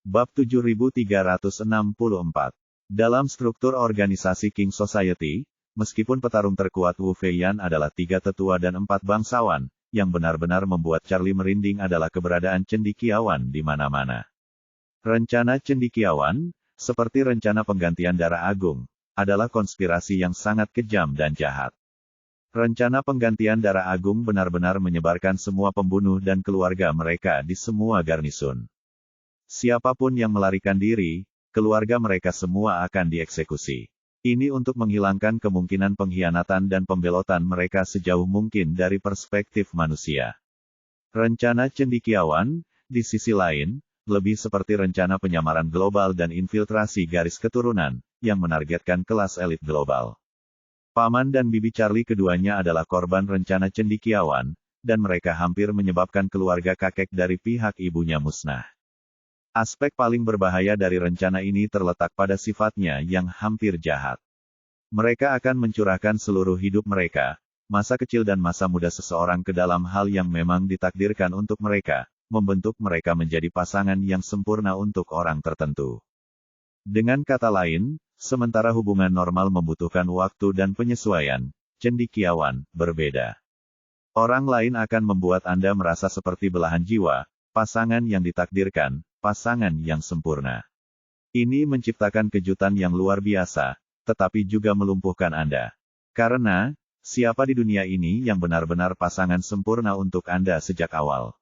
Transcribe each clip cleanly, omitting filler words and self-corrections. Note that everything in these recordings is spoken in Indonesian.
Bab 7364. Dalam struktur organisasi King Society, meskipun petarung terkuat Wu Feiyan adalah 3 tetua dan 4 bangsawan, yang benar-benar membuat Charlie merinding adalah keberadaan cendekiawan di mana-mana. Rencana cendekiawan, seperti rencana penggantian Darah Agung, adalah konspirasi yang sangat kejam dan jahat. Rencana penggantian Darah Agung benar-benar menyebarkan semua pembunuh dan keluarga mereka di semua garnisun. Siapapun yang melarikan diri, keluarga mereka semua akan dieksekusi. Ini untuk menghilangkan kemungkinan pengkhianatan dan pembelotan mereka sejauh mungkin dari perspektif manusia. Rencana cendekiawan, di sisi lain, lebih seperti rencana penyamaran global dan infiltrasi garis keturunan, yang menargetkan kelas elit global. Paman dan bibi Charlie keduanya adalah korban rencana cendekiawan, dan mereka hampir menyebabkan keluarga kakek dari pihak ibunya musnah. Aspek paling berbahaya dari rencana ini terletak pada sifatnya yang hampir jahat. Mereka akan mencurahkan seluruh hidup mereka, masa kecil dan masa muda seseorang ke dalam hal yang memang ditakdirkan untuk mereka, membentuk mereka menjadi pasangan yang sempurna untuk orang tertentu. Dengan kata lain, sementara hubungan normal membutuhkan waktu dan penyesuaian, cendekiawan berbeda. Orang lain akan membuat Anda merasa seperti belahan jiwa, pasangan yang ditakdirkan, pasangan yang sempurna. Ini menciptakan kejutan yang luar biasa, tetapi juga melumpuhkan Anda. Karena, siapa di dunia ini yang benar-benar pasangan sempurna untuk Anda sejak awal?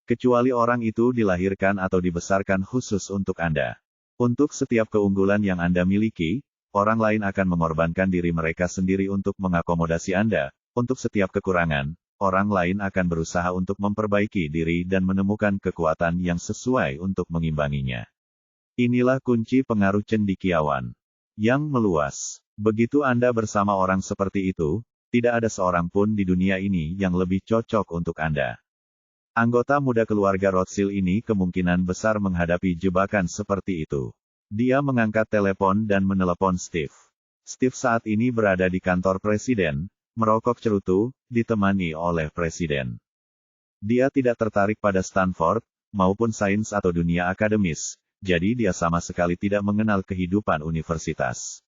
Kecuali orang itu dilahirkan atau dibesarkan khusus untuk Anda. Untuk setiap keunggulan yang Anda miliki, orang lain akan mengorbankan diri mereka sendiri untuk mengakomodasi Anda. Untuk setiap kekurangan, orang lain akan berusaha untuk memperbaiki diri dan menemukan kekuatan yang sesuai untuk mengimbanginya. Inilah kunci pengaruh cendekiawan yang meluas. Begitu Anda bersama orang seperti itu, tidak ada seorang pun di dunia ini yang lebih cocok untuk Anda. Anggota muda keluarga Rothschild ini kemungkinan besar menghadapi jebakan seperti itu. Dia mengangkat telepon dan menelepon Steve. Steve saat ini berada di kantor presiden, merokok cerutu, ditemani oleh presiden. Dia tidak tertarik pada Stanford, maupun sains atau dunia akademis, jadi dia sama sekali tidak mengenal kehidupan universitas.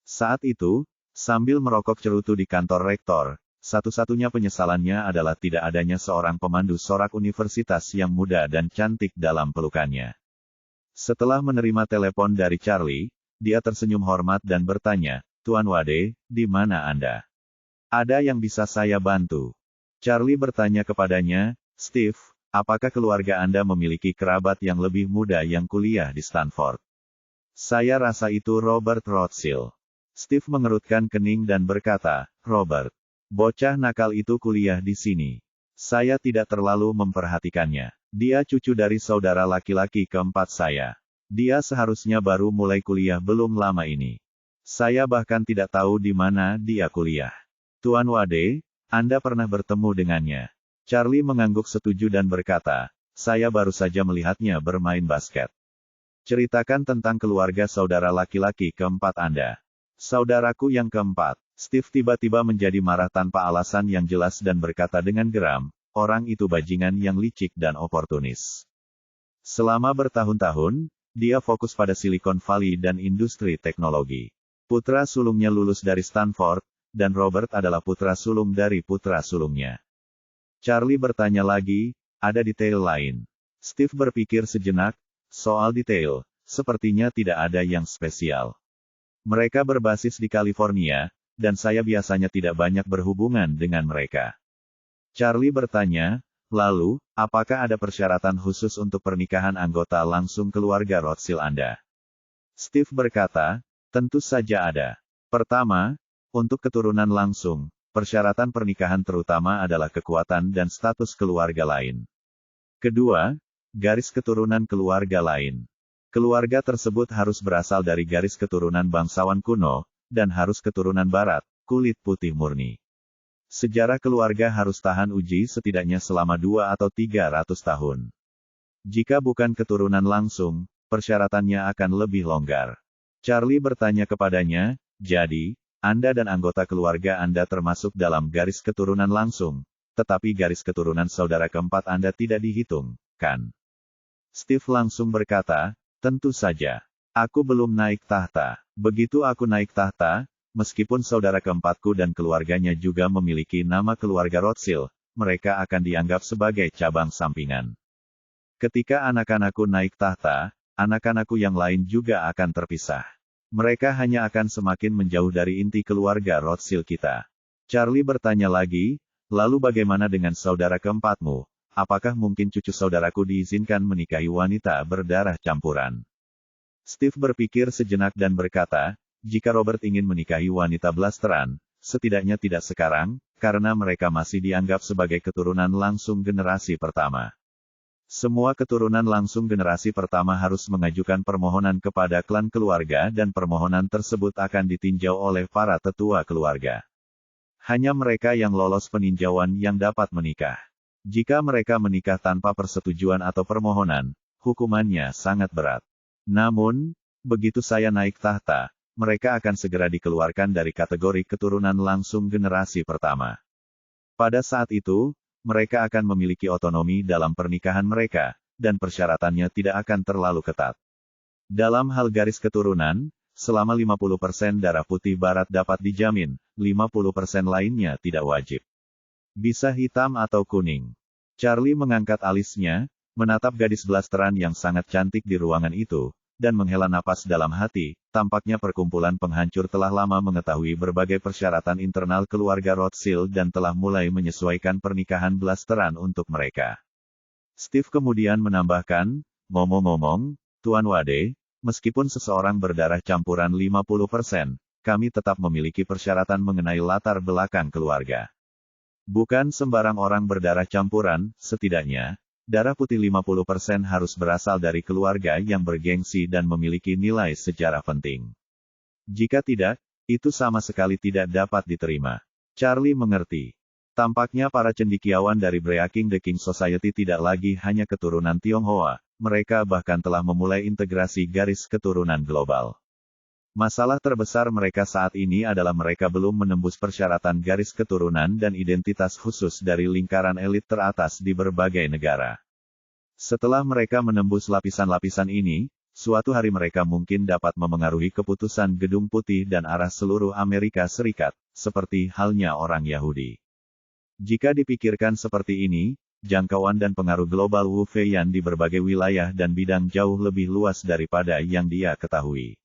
Saat itu, sambil merokok cerutu di kantor rektor, satu-satunya penyesalannya adalah tidak adanya seorang pemandu sorak universitas yang muda dan cantik dalam pelukannya. Setelah menerima telepon dari Charlie, dia tersenyum hormat dan bertanya, "Tuan Wade, di mana Anda? Ada yang bisa saya bantu?" Charlie bertanya kepadanya, "Steve, apakah keluarga Anda memiliki kerabat yang lebih muda yang kuliah di Stanford?" "Saya rasa itu Robert Rothschild." Steve mengerutkan kening dan berkata, "Robert, bocah nakal itu kuliah di sini. Saya tidak terlalu memperhatikannya. Dia cucu dari saudara laki-laki keempat saya. Dia seharusnya baru mulai kuliah belum lama ini. Saya bahkan tidak tahu di mana dia kuliah." "Tuan Wade, Anda pernah bertemu dengannya?" Charlie mengangguk setuju dan berkata, "Saya baru saja melihatnya bermain basket." "Ceritakan tentang keluarga saudara laki-laki keempat Anda." "Saudaraku yang keempat." Steve tiba-tiba menjadi marah tanpa alasan yang jelas dan berkata dengan geram, "Orang itu bajingan yang licik dan oportunis. Selama bertahun-tahun, dia fokus pada Silicon Valley dan industri teknologi. Putra sulungnya lulus dari Stanford, dan Robert adalah putra sulung dari putra sulungnya." Charlie bertanya lagi, "Ada detail lain?" Steve berpikir sejenak, "Soal detail, sepertinya tidak ada yang spesial. Mereka berbasis di California, dan saya biasanya tidak banyak berhubungan dengan mereka." Charlie bertanya, "Lalu, apakah ada persyaratan khusus untuk pernikahan anggota langsung keluarga Rothschild Anda?" Steve berkata, "Tentu saja ada. Pertama, untuk keturunan langsung, persyaratan pernikahan terutama adalah kekuatan dan status keluarga lain. Kedua, garis keturunan keluarga lain. Keluarga tersebut harus berasal dari garis keturunan bangsawan kuno, dan harus keturunan barat, kulit putih murni. Sejarah keluarga harus tahan uji setidaknya selama 2 atau 300 tahun. Jika bukan keturunan langsung, persyaratannya akan lebih longgar." Charlie bertanya kepadanya, "Jadi, Anda dan anggota keluarga Anda termasuk dalam garis keturunan langsung, tetapi garis keturunan saudara keempat Anda tidak dihitung, kan?" Steve langsung berkata, tentu saja. Aku belum naik tahta. Begitu aku naik tahta, meskipun saudara keempatku dan keluarganya juga memiliki nama keluarga Rothschild, mereka akan dianggap sebagai cabang sampingan. Ketika anak-anakku naik tahta, anak-anakku yang lain juga akan terpisah. Mereka hanya akan semakin menjauh dari inti keluarga Rothschild kita. Charlie bertanya lagi, lalu bagaimana dengan saudara keempatmu? Apakah mungkin cucu saudaraku diizinkan menikahi wanita berdarah campuran? Steve berpikir sejenak dan berkata, jika Robert ingin menikahi wanita blasteran, setidaknya tidak sekarang, karena mereka masih dianggap sebagai keturunan langsung generasi pertama. Semua keturunan langsung generasi pertama harus mengajukan permohonan kepada klan keluarga dan permohonan tersebut akan ditinjau oleh para tetua keluarga. Hanya mereka yang lolos peninjauan yang dapat menikah. Jika mereka menikah tanpa persetujuan atau permohonan, hukumannya sangat berat. Namun, begitu saya naik tahta, mereka akan segera dikeluarkan dari kategori keturunan langsung generasi pertama. Pada saat itu, mereka akan memiliki otonomi dalam pernikahan mereka, dan persyaratannya tidak akan terlalu ketat. Dalam hal garis keturunan, selama 50% darah putih barat dapat dijamin, 50% lainnya tidak wajib. Bisa hitam atau kuning. Charlie mengangkat alisnya, menatap gadis blasteran yang sangat cantik di ruangan itu, dan menghela napas dalam hati. Tampaknya perkumpulan penghancur telah lama mengetahui berbagai persyaratan internal keluarga Rothschild dan telah mulai menyesuaikan pernikahan blasteran untuk mereka. Steve kemudian menambahkan, ngomong-ngomong, Tuan Wade, meskipun seseorang berdarah campuran 50%, kami tetap memiliki persyaratan mengenai latar belakang keluarga. Bukan sembarang orang berdarah campuran, setidaknya, darah putih 50% harus berasal dari keluarga yang bergengsi dan memiliki nilai sejarah penting. Jika tidak, itu sama sekali tidak dapat diterima. Charlie mengerti. Tampaknya para cendekiawan dari Breaking the King Society tidak lagi hanya keturunan Tionghoa, mereka bahkan telah memulai integrasi garis keturunan global. Masalah terbesar mereka saat ini adalah mereka belum menembus persyaratan garis keturunan dan identitas khusus dari lingkaran elit teratas di berbagai negara. Setelah mereka menembus lapisan-lapisan ini, suatu hari mereka mungkin dapat memengaruhi keputusan Gedung Putih dan arah seluruh Amerika Serikat, seperti halnya orang Yahudi. Jika dipikirkan seperti ini, jangkauan dan pengaruh global Wu Feiyan di berbagai wilayah dan bidang jauh lebih luas daripada yang dia ketahui.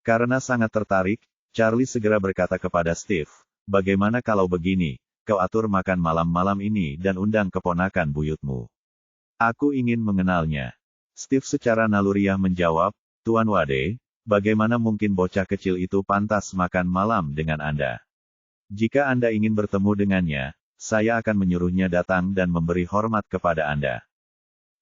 Karena sangat tertarik, Charlie segera berkata kepada Steve, bagaimana kalau begini, kau atur makan malam-malam ini dan undang keponakan buyutmu. Aku ingin mengenalnya. Steve secara naluriah menjawab, Tuan Wade, bagaimana mungkin bocah kecil itu pantas makan malam dengan Anda? Jika Anda ingin bertemu dengannya, saya akan menyuruhnya datang dan memberi hormat kepada Anda.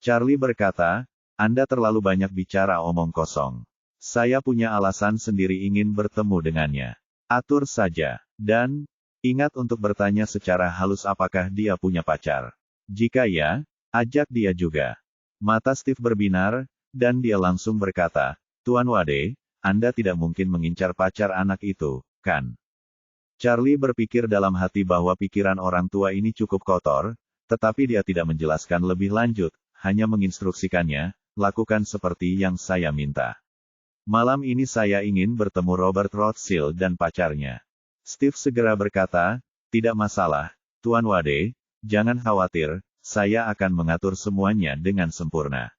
Charlie berkata, Anda terlalu banyak bicara omong kosong. Saya punya alasan sendiri ingin bertemu dengannya. Atur saja. Dan, ingat untuk bertanya secara halus apakah dia punya pacar. Jika ya, ajak dia juga. Mata Steve berbinar, dan dia langsung berkata, Tuan Wade, Anda tidak mungkin mengincar pacar anak itu, kan? Charlie berpikir dalam hati bahwa pikiran orang tua ini cukup kotor, tetapi dia tidak menjelaskan lebih lanjut, hanya menginstruksikannya, lakukan seperti yang saya minta. Malam ini saya ingin bertemu Robert Rothschild dan pacarnya. Steve segera berkata, tidak masalah, Tuan Wade, jangan khawatir, saya akan mengatur semuanya dengan sempurna.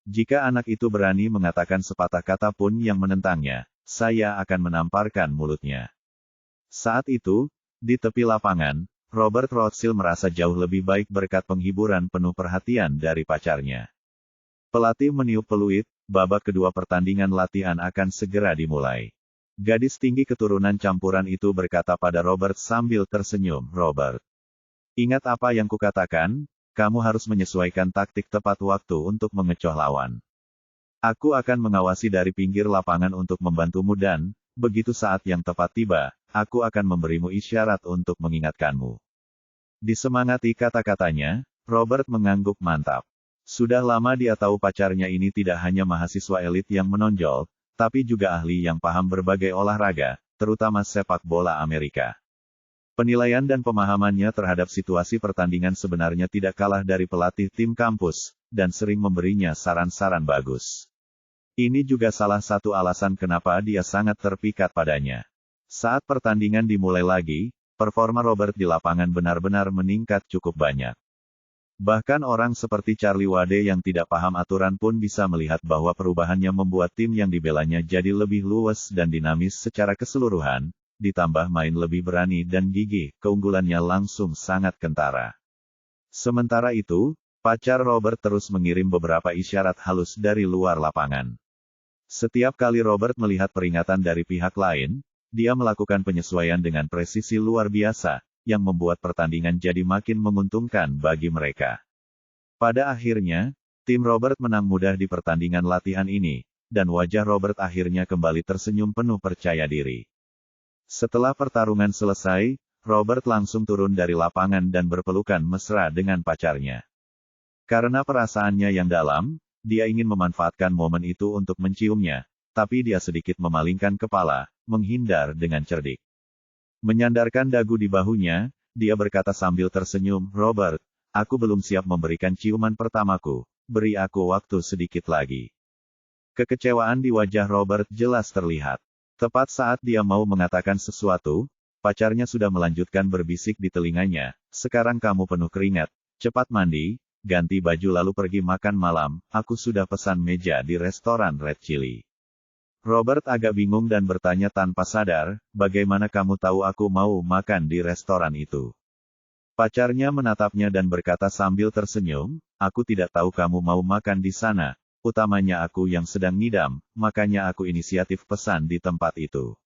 Jika anak itu berani mengatakan sepatah kata pun yang menentangnya, saya akan menamparkan mulutnya. Saat itu, di tepi lapangan, Robert Rothschild merasa jauh lebih baik berkat penghiburan penuh perhatian dari pacarnya. Pelatih meniup peluit, babak kedua pertandingan latihan akan segera dimulai. Gadis tinggi keturunan campuran itu berkata pada Robert sambil tersenyum, Robert. Ingat apa yang kukatakan, kamu harus menyesuaikan taktik tepat waktu untuk mengecoh lawan. Aku akan mengawasi dari pinggir lapangan untuk membantumu dan, begitu saat yang tepat tiba, aku akan memberimu isyarat untuk mengingatkanmu. Disemangati kata-katanya, Robert mengangguk mantap. Sudah lama dia tahu pacarnya ini tidak hanya mahasiswa elit yang menonjol, tapi juga ahli yang paham berbagai olahraga, terutama sepak bola Amerika. Penilaian dan pemahamannya terhadap situasi pertandingan sebenarnya tidak kalah dari pelatih tim kampus, dan sering memberinya saran-saran bagus. Ini juga salah satu alasan kenapa dia sangat terpikat padanya. Saat pertandingan dimulai lagi, performa Robert di lapangan benar-benar meningkat cukup banyak. Bahkan orang seperti Charlie Wade yang tidak paham aturan pun bisa melihat bahwa perubahannya membuat tim yang dibelanya jadi lebih luwes dan dinamis secara keseluruhan, ditambah main lebih berani dan gigih, keunggulannya langsung sangat kentara. Sementara itu, pacar Robert terus mengirim beberapa isyarat halus dari luar lapangan. Setiap kali Robert melihat peringatan dari pihak lain, dia melakukan penyesuaian dengan presisi luar biasa, yang membuat pertandingan jadi makin menguntungkan bagi mereka. Pada akhirnya, tim Robert menang mudah di pertandingan latihan ini, dan wajah Robert akhirnya kembali tersenyum penuh percaya diri. Setelah pertarungan selesai, Robert langsung turun dari lapangan dan berpelukan mesra dengan pacarnya. Karena perasaannya yang dalam, dia ingin memanfaatkan momen itu untuk menciumnya, tapi dia sedikit memalingkan kepala, menghindar dengan cerdik. Menyandarkan dagu di bahunya, dia berkata sambil tersenyum, "Robert, aku belum siap memberikan ciuman pertamaku, beri aku waktu sedikit lagi." Kekecewaan di wajah Robert jelas terlihat. Tepat saat dia mau mengatakan sesuatu, pacarnya sudah melanjutkan berbisik di telinganya, "Sekarang kamu penuh keringat, cepat mandi, ganti baju lalu pergi makan malam, aku sudah pesan meja di restoran Red Chili." Robert agak bingung dan bertanya tanpa sadar, "Bagaimana kamu tahu aku mau makan di restoran itu?" Pacarnya menatapnya dan berkata sambil tersenyum, "Aku tidak tahu kamu mau makan di sana, utamanya aku yang sedang ngidam, makanya aku inisiatif pesan di tempat itu."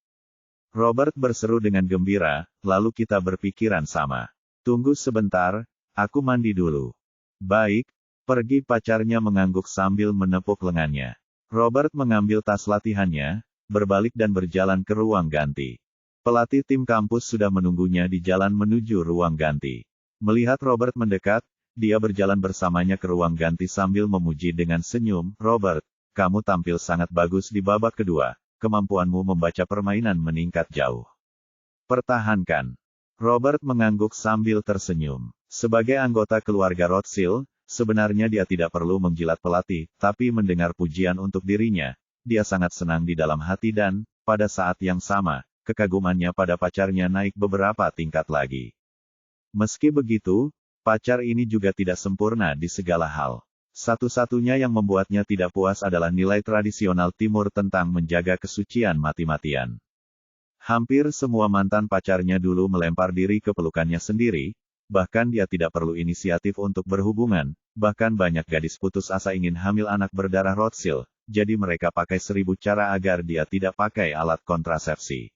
Robert berseru dengan gembira, "Lalu kita berpikiran sama. Tunggu sebentar, aku mandi dulu." "Baik, pergi." Pacarnya mengangguk sambil menepuk lengannya. Robert mengambil tas latihannya, berbalik dan berjalan ke ruang ganti. Pelatih tim kampus sudah menunggunya di jalan menuju ruang ganti. Melihat Robert mendekat, dia berjalan bersamanya ke ruang ganti sambil memuji dengan senyum, "Robert, kamu tampil sangat bagus di babak kedua, kemampuanmu membaca permainan meningkat jauh. Pertahankan." Robert mengangguk sambil tersenyum. Sebagai anggota keluarga Rothschild, sebenarnya dia tidak perlu menjilat pelatih, tapi mendengar pujian untuk dirinya, dia sangat senang di dalam hati dan, pada saat yang sama, kekagumannya pada pacarnya naik beberapa tingkat lagi. Meski begitu, pacar ini juga tidak sempurna di segala hal. Satu-satunya yang membuatnya tidak puas adalah nilai tradisional Timur tentang menjaga kesucian mati-matian. Hampir semua mantan pacarnya dulu melempar diri ke pelukannya sendiri, bahkan dia tidak perlu inisiatif untuk berhubungan, bahkan banyak gadis putus asa ingin hamil anak berdarah Rothschild, jadi mereka pakai 1000 cara agar dia tidak pakai alat kontrasepsi.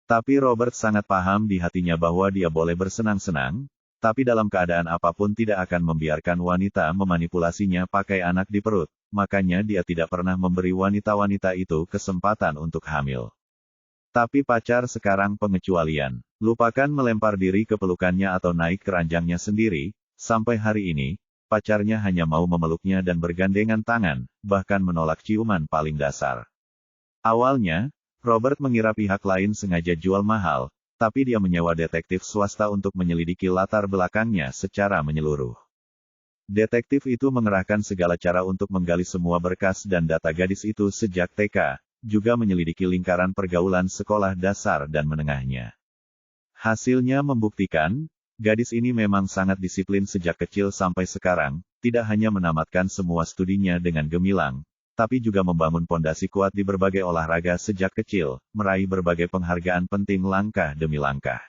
Tapi Robert sangat paham di hatinya bahwa dia boleh bersenang-senang, tapi dalam keadaan apapun tidak akan membiarkan wanita memanipulasinya pakai anak di perut, makanya dia tidak pernah memberi wanita-wanita itu kesempatan untuk hamil. Tapi pacar sekarang pengecualian. Lupakan melempar diri ke pelukannya atau naik ke ranjangnya sendiri, sampai hari ini, pacarnya hanya mau memeluknya dan bergandengan tangan, bahkan menolak ciuman paling dasar. Awalnya, Robert mengira pihak lain sengaja jual mahal, tapi dia menyewa detektif swasta untuk menyelidiki latar belakangnya secara menyeluruh. Detektif itu mengerahkan segala cara untuk menggali semua berkas dan data gadis itu sejak TK, juga menyelidiki lingkaran pergaulan sekolah dasar dan menengahnya. Hasilnya membuktikan, gadis ini memang sangat disiplin sejak kecil sampai sekarang, tidak hanya menamatkan semua studinya dengan gemilang, tapi juga membangun pondasi kuat di berbagai olahraga sejak kecil, meraih berbagai penghargaan penting langkah demi langkah.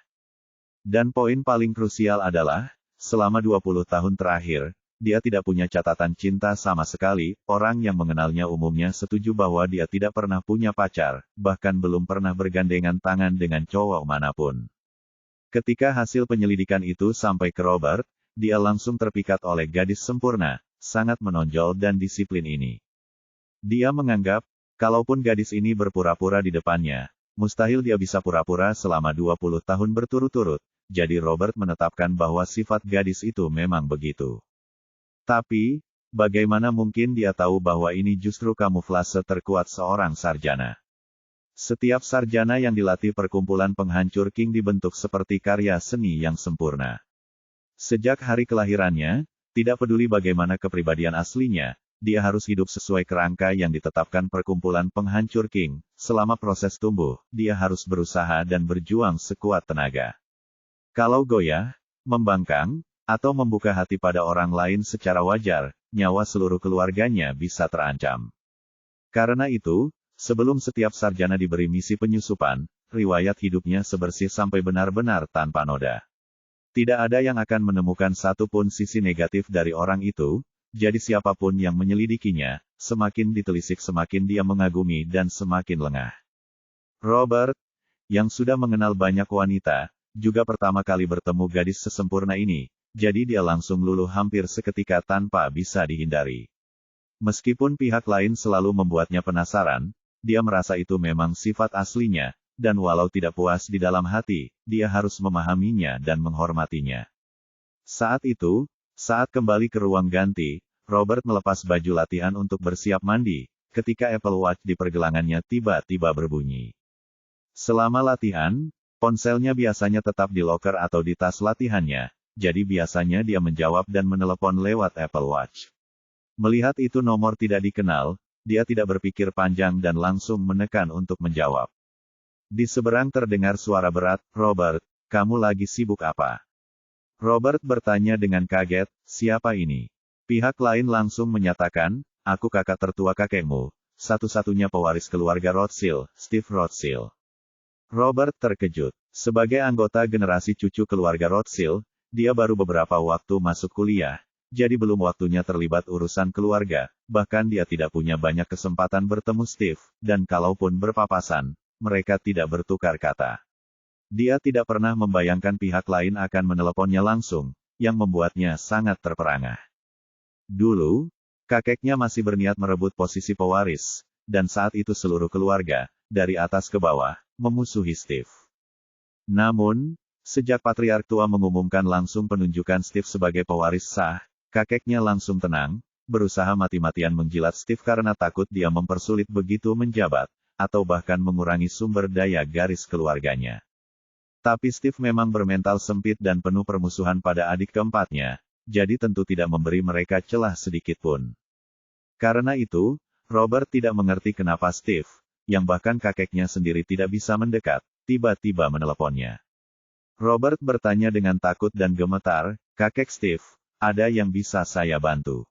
Dan poin paling krusial adalah, selama 20 tahun terakhir, dia tidak punya catatan cinta sama sekali, orang yang mengenalnya umumnya setuju bahwa dia tidak pernah punya pacar, bahkan belum pernah bergandengan tangan dengan cowok manapun. Ketika hasil penyelidikan itu sampai ke Robert, dia langsung terpikat oleh gadis sempurna, sangat menonjol dan disiplin ini. Dia menganggap, kalaupun gadis ini berpura-pura di depannya, mustahil dia bisa pura-pura selama 20 tahun berturut-turut, jadi Robert menetapkan bahwa sifat gadis itu memang begitu. Tapi, bagaimana mungkin dia tahu bahwa ini justru kamuflase terkuat seorang sarjana? Setiap sarjana yang dilatih perkumpulan penghancur King dibentuk seperti karya seni yang sempurna. Sejak hari kelahirannya, tidak peduli bagaimana kepribadian aslinya, dia harus hidup sesuai kerangka yang ditetapkan perkumpulan penghancur King. Selama proses tumbuh, dia harus berusaha dan berjuang sekuat tenaga. Kalau goyah, membangkang, atau membuka hati pada orang lain secara wajar, nyawa seluruh keluarganya bisa terancam. Karena itu, sebelum setiap sarjana diberi misi penyusupan, riwayat hidupnya sebersih sampai benar-benar tanpa noda. Tidak ada yang akan menemukan satu pun sisi negatif dari orang itu, jadi siapapun yang menyelidikinya, semakin ditelisik semakin dia mengagumi dan semakin lengah. Robert, yang sudah mengenal banyak wanita, juga pertama kali bertemu gadis sesempurna ini, jadi dia langsung luluh hampir seketika tanpa bisa dihindari. Meskipun pihak lain selalu membuatnya penasaran, dia merasa itu memang sifat aslinya, dan walau tidak puas di dalam hati, dia harus memahaminya dan menghormatinya. Saat itu, saat kembali ke ruang ganti, Robert melepas baju latihan untuk bersiap mandi, ketika Apple Watch di pergelangannya tiba-tiba berbunyi. Selama latihan, ponselnya biasanya tetap di loker atau di tas latihannya, jadi biasanya dia menjawab dan menelepon lewat Apple Watch. Melihat itu nomor tidak dikenal, dia tidak berpikir panjang dan langsung menekan untuk menjawab. Di seberang terdengar suara berat, "Robert, kamu lagi sibuk apa?" Robert bertanya dengan kaget, "Siapa ini?" Pihak lain langsung menyatakan, "Aku kakak tertua kakekmu, satu-satunya pewaris keluarga Rothschild, Steve Rothschild." Robert terkejut. Sebagai anggota generasi cucu keluarga Rothschild, dia baru beberapa waktu masuk kuliah, jadi belum waktunya terlibat urusan keluarga, bahkan dia tidak punya banyak kesempatan bertemu Steve, dan kalaupun berpapasan, mereka tidak bertukar kata. Dia tidak pernah membayangkan pihak lain akan meneleponnya langsung, yang membuatnya sangat terperangah. Dulu, kakeknya masih berniat merebut posisi pewaris, dan saat itu seluruh keluarga, dari atas ke bawah, memusuhi Steve. Namun, sejak patriark tua mengumumkan langsung penunjukan Steve sebagai pewaris sah, kakeknya langsung tenang, berusaha mati-matian menjilat Steve karena takut dia mempersulit begitu menjabat, atau bahkan mengurangi sumber daya garis keluarganya. Tapi Steve memang bermental sempit dan penuh permusuhan pada adik keempatnya, jadi tentu tidak memberi mereka celah sedikit pun. Karena itu, Robert tidak mengerti kenapa Steve, yang bahkan kakeknya sendiri tidak bisa mendekat, tiba-tiba meneleponnya. Robert bertanya dengan takut dan gemetar, "Kakek Steve, ada yang bisa saya bantu?"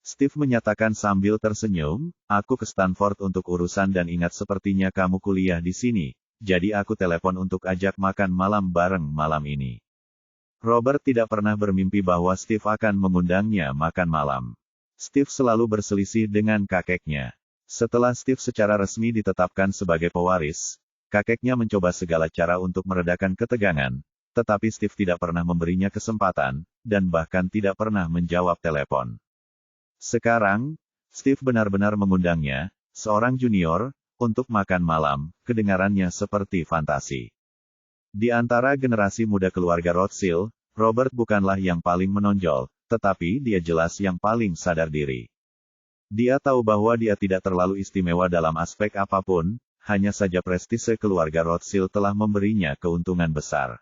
Steve menyatakan sambil tersenyum, "Aku ke Stanford untuk urusan dan ingat sepertinya kamu kuliah di sini, jadi aku telepon untuk ajak makan malam bareng malam ini." Robert tidak pernah bermimpi bahwa Steve akan mengundangnya makan malam. Steve selalu berselisih dengan kakeknya. Setelah Steve secara resmi ditetapkan sebagai pewaris, kakeknya mencoba segala cara untuk meredakan ketegangan, tetapi Steve tidak pernah memberinya kesempatan, dan bahkan tidak pernah menjawab telepon. Sekarang, Steve benar-benar mengundangnya, seorang junior, untuk makan malam, kedengarannya seperti fantasi. Di antara generasi muda keluarga Rothschild, Robert bukanlah yang paling menonjol, tetapi dia jelas yang paling sadar diri. Dia tahu bahwa dia tidak terlalu istimewa dalam aspek apapun, hanya saja prestise keluarga Rothschild telah memberinya keuntungan besar.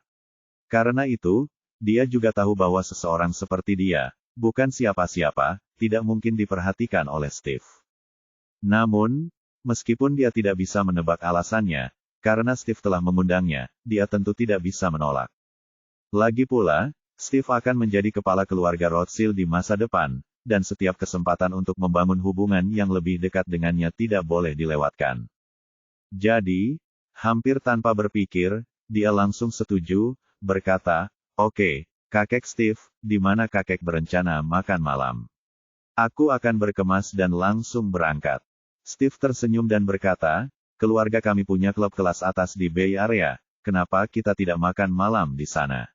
Karena itu, dia juga tahu bahwa seseorang seperti dia, bukan siapa-siapa, tidak mungkin diperhatikan oleh Steve. Namun, meskipun dia tidak bisa menebak alasannya, karena Steve telah mengundangnya, dia tentu tidak bisa menolak. Lagi pula, Steve akan menjadi kepala keluarga Rothschild di masa depan, dan setiap kesempatan untuk membangun hubungan yang lebih dekat dengannya tidak boleh dilewatkan. Jadi, hampir tanpa berpikir, dia langsung setuju, berkata, "Oke, kakek Steve, di mana kakek berencana makan malam? Aku akan berkemas dan langsung berangkat." Steve tersenyum dan berkata, "Keluarga kami punya klub kelas atas di Bay Area, kenapa kita tidak makan malam di sana?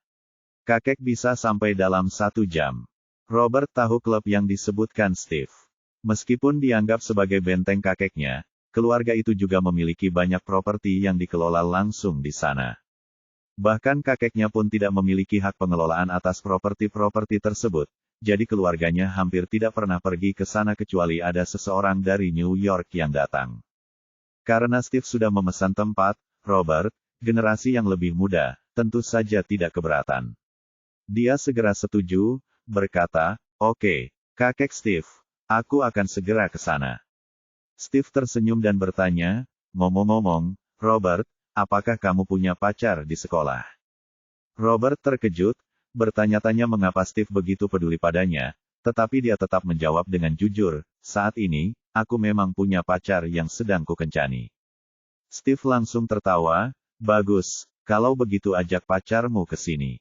Kakek bisa sampai dalam 1 jam." Robert tahu klub yang disebutkan Steve. Meskipun dianggap sebagai benteng kakeknya, keluarga itu juga memiliki banyak properti yang dikelola langsung di sana. Bahkan kakeknya pun tidak memiliki hak pengelolaan atas properti-properti tersebut, jadi keluarganya hampir tidak pernah pergi ke sana kecuali ada seseorang dari New York yang datang. Karena Steve sudah memesan tempat, Robert, generasi yang lebih muda, tentu saja tidak keberatan. Dia segera setuju, berkata, "Oke, kakek Steve, aku akan segera ke sana." Steve tersenyum dan bertanya, "Ngomong-ngomong, Robert, apakah kamu punya pacar di sekolah?" Robert terkejut, bertanya-tanya mengapa Steve begitu peduli padanya, tetapi dia tetap menjawab dengan jujur, "Saat ini, aku memang punya pacar yang sedang kukencani." Steve langsung tertawa, "Bagus, kalau begitu ajak pacarmu ke sini."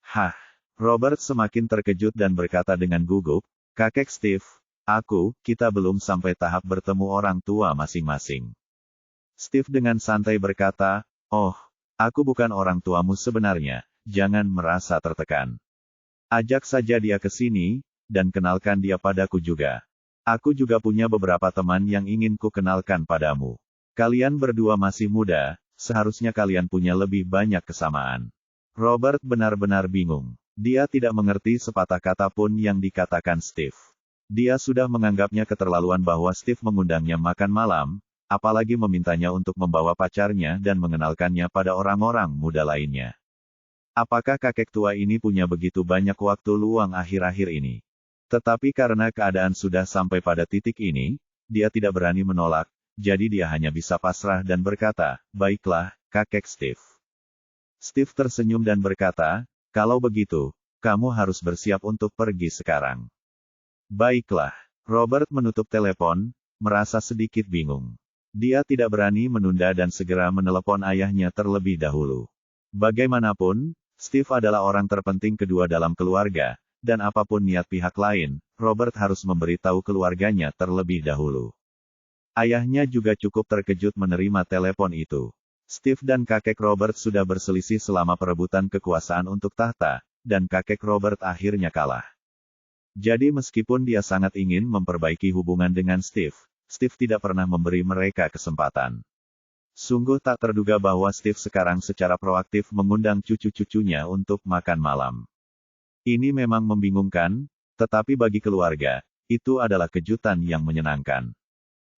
Hah, Robert semakin terkejut dan berkata dengan gugup, "Kakek Steve, kita belum sampai tahap bertemu orang tua masing-masing." Steve dengan santai berkata, "Oh, aku bukan orang tuamu sebenarnya, jangan merasa tertekan. Ajak saja dia ke sini, dan kenalkan dia padaku juga. Aku juga punya beberapa teman yang ingin ku kenalkan padamu. Kalian berdua masih muda, seharusnya kalian punya lebih banyak kesamaan." Robert benar-benar bingung. Dia tidak mengerti sepatah kata pun yang dikatakan Steve. Dia sudah menganggapnya keterlaluan bahwa Steve mengundangnya makan malam, apalagi memintanya untuk membawa pacarnya dan mengenalkannya pada orang-orang muda lainnya. Apakah kakek tua ini punya begitu banyak waktu luang akhir-akhir ini? Tetapi karena keadaan sudah sampai pada titik ini, dia tidak berani menolak, jadi dia hanya bisa pasrah dan berkata, "Baiklah, kakek Steve." Steve tersenyum dan berkata, "Kalau begitu, kamu harus bersiap untuk pergi sekarang." "Baiklah." Robert menutup telepon, merasa sedikit bingung. Dia tidak berani menunda dan segera menelepon ayahnya terlebih dahulu. Bagaimanapun, Steve adalah orang terpenting kedua dalam keluarga, dan apapun niat pihak lain, Robert harus memberitahu keluarganya terlebih dahulu. Ayahnya juga cukup terkejut menerima telepon itu. Steve dan kakek Robert sudah berselisih selama perebutan kekuasaan untuk tahta, dan kakek Robert akhirnya kalah. Jadi meskipun dia sangat ingin memperbaiki hubungan dengan Steve tidak pernah memberi mereka kesempatan. Sungguh tak terduga bahwa Steve sekarang secara proaktif mengundang cucu-cucunya untuk makan malam. Ini memang membingungkan, tetapi bagi keluarga, itu adalah kejutan yang menyenangkan.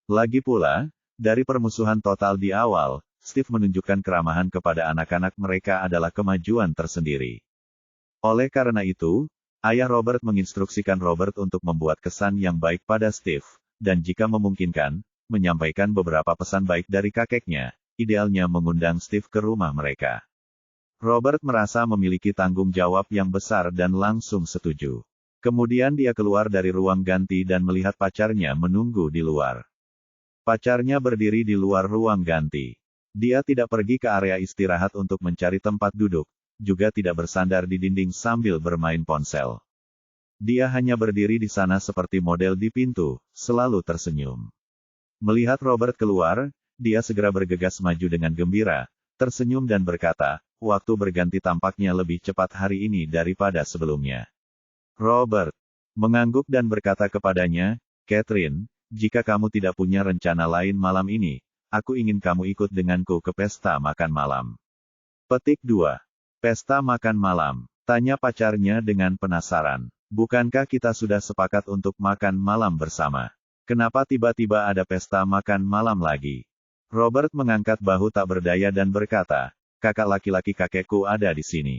Lagi pula, dari permusuhan total di awal, Steve menunjukkan keramahan kepada anak-anak mereka adalah kemajuan tersendiri. Oleh karena itu, ayah Robert menginstruksikan Robert untuk membuat kesan yang baik pada Steve, dan jika memungkinkan, menyampaikan beberapa pesan baik dari kakeknya, idealnya mengundang Steve ke rumah mereka. Robert merasa memiliki tanggung jawab yang besar dan langsung setuju. Kemudian dia keluar dari ruang ganti dan melihat pacarnya menunggu di luar. Pacarnya berdiri di luar ruang ganti. Dia tidak pergi ke area istirahat untuk mencari tempat duduk, juga tidak bersandar di dinding sambil bermain ponsel. Dia hanya berdiri di sana seperti model di pintu, selalu tersenyum. Melihat Robert keluar, dia segera bergegas maju dengan gembira, tersenyum dan berkata, "Waktu berganti tampaknya lebih cepat hari ini daripada sebelumnya." Robert mengangguk dan berkata kepadanya, "Catherine, jika kamu tidak punya rencana lain malam ini, aku ingin kamu ikut denganku ke pesta makan malam." Petik 2. Pesta makan malam. Tanya pacarnya dengan penasaran. "Bukankah kita sudah sepakat untuk makan malam bersama? Kenapa tiba-tiba ada pesta makan malam lagi?" Robert mengangkat bahu tak berdaya dan berkata, "Kakak laki-laki kakekku ada di sini."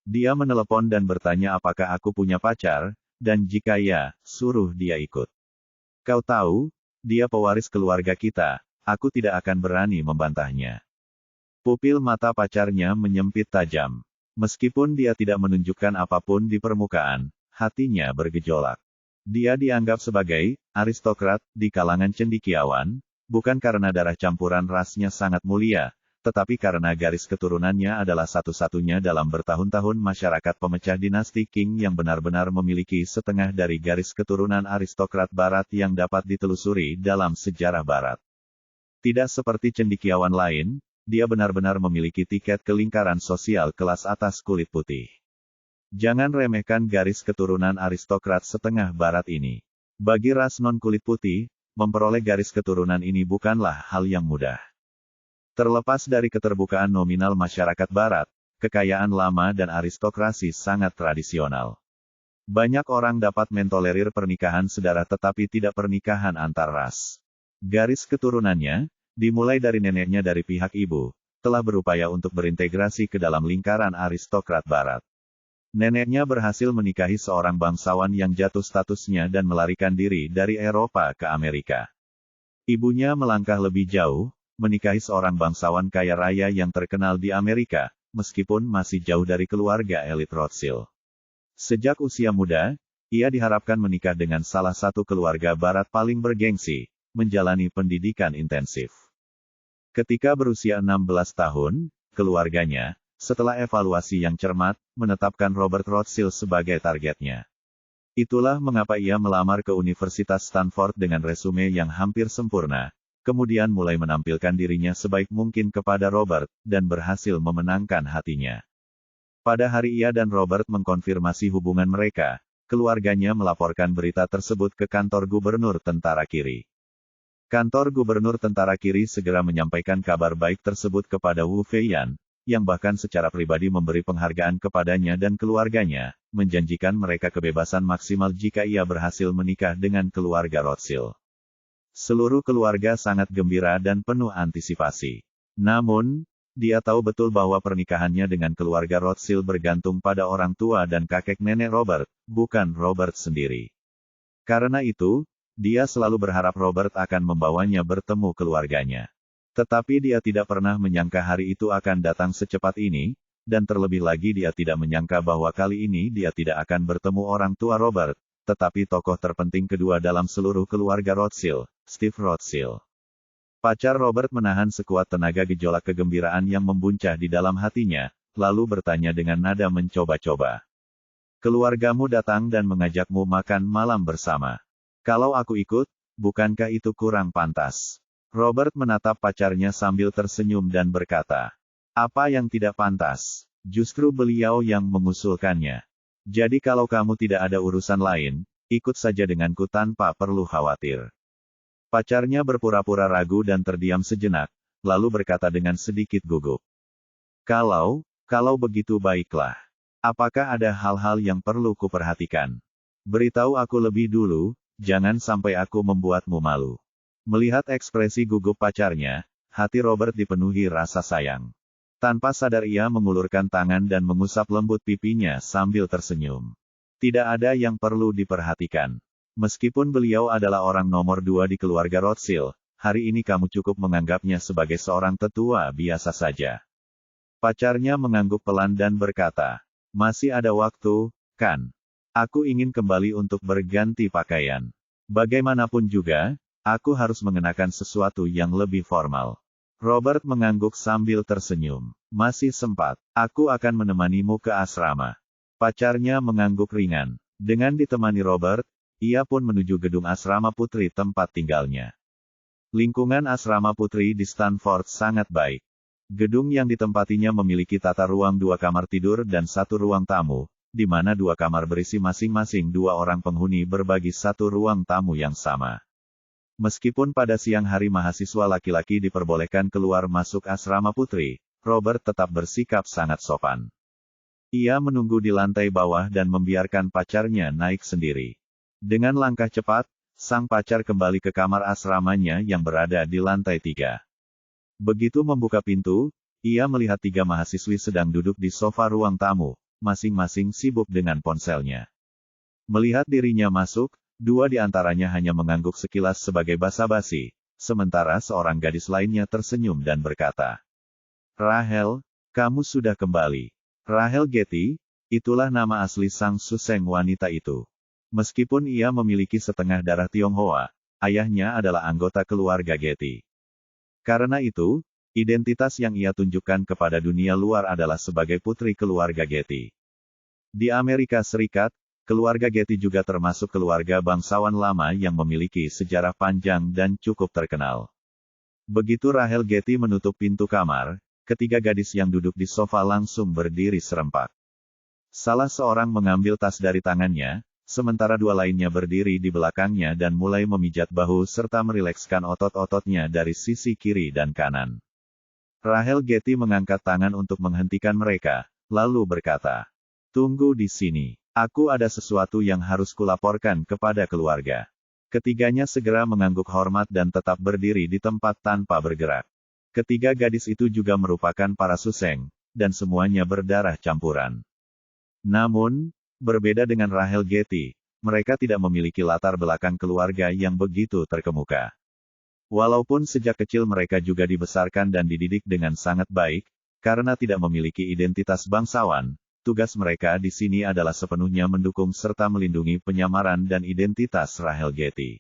Dia menelepon dan bertanya apakah aku punya pacar, dan jika ya, suruh dia ikut. "Kau tahu, dia pewaris keluarga kita, aku tidak akan berani membantahnya." Pupil mata pacarnya menyempit tajam. Meskipun dia tidak menunjukkan apapun di permukaan, hatinya bergejolak. Dia dianggap sebagai aristokrat di kalangan cendekiawan, bukan karena darah campuran rasnya sangat mulia, tetapi karena garis keturunannya adalah satu-satunya dalam bertahun-tahun masyarakat pemecah dinasti Qing yang benar-benar memiliki setengah dari garis keturunan aristokrat barat yang dapat ditelusuri dalam sejarah barat. Tidak seperti cendekiawan lain, dia benar-benar memiliki tiket ke lingkaran sosial kelas atas kulit putih. Jangan remehkan garis keturunan aristokrat setengah barat ini. Bagi ras non-kulit putih, memperoleh garis keturunan ini bukanlah hal yang mudah. Terlepas dari keterbukaan nominal masyarakat barat, kekayaan lama dan aristokrasi sangat tradisional. Banyak orang dapat mentolerir pernikahan sedara tetapi tidak pernikahan antar ras. Garis keturunannya, dimulai dari neneknya dari pihak ibu, telah berupaya untuk berintegrasi ke dalam lingkaran aristokrat barat. Neneknya berhasil menikahi seorang bangsawan yang jatuh statusnya dan melarikan diri dari Eropa ke Amerika. Ibunya melangkah lebih jauh, menikahi seorang bangsawan kaya raya yang terkenal di Amerika, meskipun masih jauh dari keluarga elit Rothschild. Sejak usia muda, ia diharapkan menikah dengan salah satu keluarga barat paling bergengsi, menjalani pendidikan intensif. Ketika berusia 16 tahun, keluarganya, setelah evaluasi yang cermat, menetapkan Robert Rothschild sebagai targetnya. Itulah mengapa ia melamar ke Universitas Stanford dengan resume yang hampir sempurna, kemudian mulai menampilkan dirinya sebaik mungkin kepada Robert, dan berhasil memenangkan hatinya. Pada hari ia dan Robert mengkonfirmasi hubungan mereka, keluarganya melaporkan berita tersebut ke kantor gubernur tentara kiri. Kantor gubernur tentara kiri segera menyampaikan kabar baik tersebut kepada Wu Feiyan, yang bahkan secara pribadi memberi penghargaan kepadanya dan keluarganya, menjanjikan mereka kebebasan maksimal jika ia berhasil menikah dengan keluarga Rothschild. Seluruh keluarga sangat gembira dan penuh antisipasi. Namun, dia tahu betul bahwa pernikahannya dengan keluarga Rothschild bergantung pada orang tua dan kakek nenek Robert, bukan Robert sendiri. Karena itu, dia selalu berharap Robert akan membawanya bertemu keluarganya. Tetapi dia tidak pernah menyangka hari itu akan datang secepat ini, dan terlebih lagi dia tidak menyangka bahwa kali ini dia tidak akan bertemu orang tua Robert, tetapi tokoh terpenting kedua dalam seluruh keluarga Rothschild, Steve Rothschild. Pacar Robert menahan sekuat tenaga gejolak kegembiraan yang membuncah di dalam hatinya, lalu bertanya dengan nada mencoba-coba. Keluargamu datang dan mengajakmu makan malam bersama. Kalau aku ikut, bukankah itu kurang pantas? Robert menatap pacarnya sambil tersenyum dan berkata, apa yang tidak pantas? Justru beliau yang mengusulkannya. Jadi kalau kamu tidak ada urusan lain, ikut saja denganku tanpa perlu khawatir. Pacarnya berpura-pura ragu dan terdiam sejenak, lalu berkata dengan sedikit gugup. Kalau begitu baiklah. Apakah ada hal-hal yang perlu kuperhatikan? Beritahu aku lebih dulu, jangan sampai aku membuatmu malu. Melihat ekspresi gugup pacarnya, hati Robert dipenuhi rasa sayang. Tanpa sadar ia mengulurkan tangan dan mengusap lembut pipinya sambil tersenyum. Tidak ada yang perlu diperhatikan. Meskipun beliau adalah orang nomor 2 di keluarga Rothschild, hari ini kamu cukup menganggapnya sebagai seorang tetua biasa saja. Pacarnya mengangguk pelan dan berkata, masih ada waktu, kan? Aku ingin kembali untuk berganti pakaian. Bagaimanapun juga, aku harus mengenakan sesuatu yang lebih formal. Robert mengangguk sambil tersenyum. Masih sempat. Aku akan menemanimu ke asrama. Pacarnya mengangguk ringan. Dengan ditemani Robert, ia pun menuju gedung asrama putri tempat tinggalnya. Lingkungan asrama putri di Stanford sangat baik. Gedung yang ditempatinya memiliki tata ruang 2 kamar tidur dan 1 ruang tamu, di mana 2 kamar berisi masing-masing 2 orang penghuni berbagi 1 ruang tamu yang sama. Meskipun pada siang hari mahasiswa laki-laki diperbolehkan keluar masuk asrama putri, Robert tetap bersikap sangat sopan. Ia menunggu di lantai bawah dan membiarkan pacarnya naik sendiri. Dengan langkah cepat, sang pacar kembali ke kamar asramanya yang berada di lantai 3. Begitu membuka pintu, ia melihat 3 mahasiswi sedang duduk di sofa ruang tamu, masing-masing sibuk dengan ponselnya. Melihat dirinya masuk, 2 di antaranya hanya mengangguk sekilas sebagai basa-basi, sementara seorang gadis lainnya tersenyum dan berkata, Rachel, kamu sudah kembali. Rachel Getty, itulah nama asli sang suseng wanita itu. Meskipun ia memiliki setengah darah Tionghoa, ayahnya adalah anggota keluarga Getty. Karena itu, identitas yang ia tunjukkan kepada dunia luar adalah sebagai putri keluarga Getty. Di Amerika Serikat, keluarga Getty juga termasuk keluarga bangsawan lama yang memiliki sejarah panjang dan cukup terkenal. Begitu Rachel Getty menutup pintu kamar, ketiga gadis yang duduk di sofa langsung berdiri serempak. Salah seorang mengambil tas dari tangannya, sementara 2 lainnya berdiri di belakangnya dan mulai memijat bahu serta merilekskan otot-ototnya dari sisi kiri dan kanan. Rachel Getty mengangkat tangan untuk menghentikan mereka, lalu berkata, Tunggu di sini. Aku ada sesuatu yang harus kulaporkan kepada keluarga. Ketiganya segera mengangguk hormat dan tetap berdiri di tempat tanpa bergerak. Ketiga gadis itu juga merupakan para Suseng, dan semuanya berdarah campuran. Namun, berbeda dengan Rahel Getty, mereka tidak memiliki latar belakang keluarga yang begitu terkemuka. Walaupun sejak kecil mereka juga dibesarkan dan dididik dengan sangat baik, karena tidak memiliki identitas bangsawan, tugas mereka di sini adalah sepenuhnya mendukung serta melindungi penyamaran dan identitas Rahel Getty.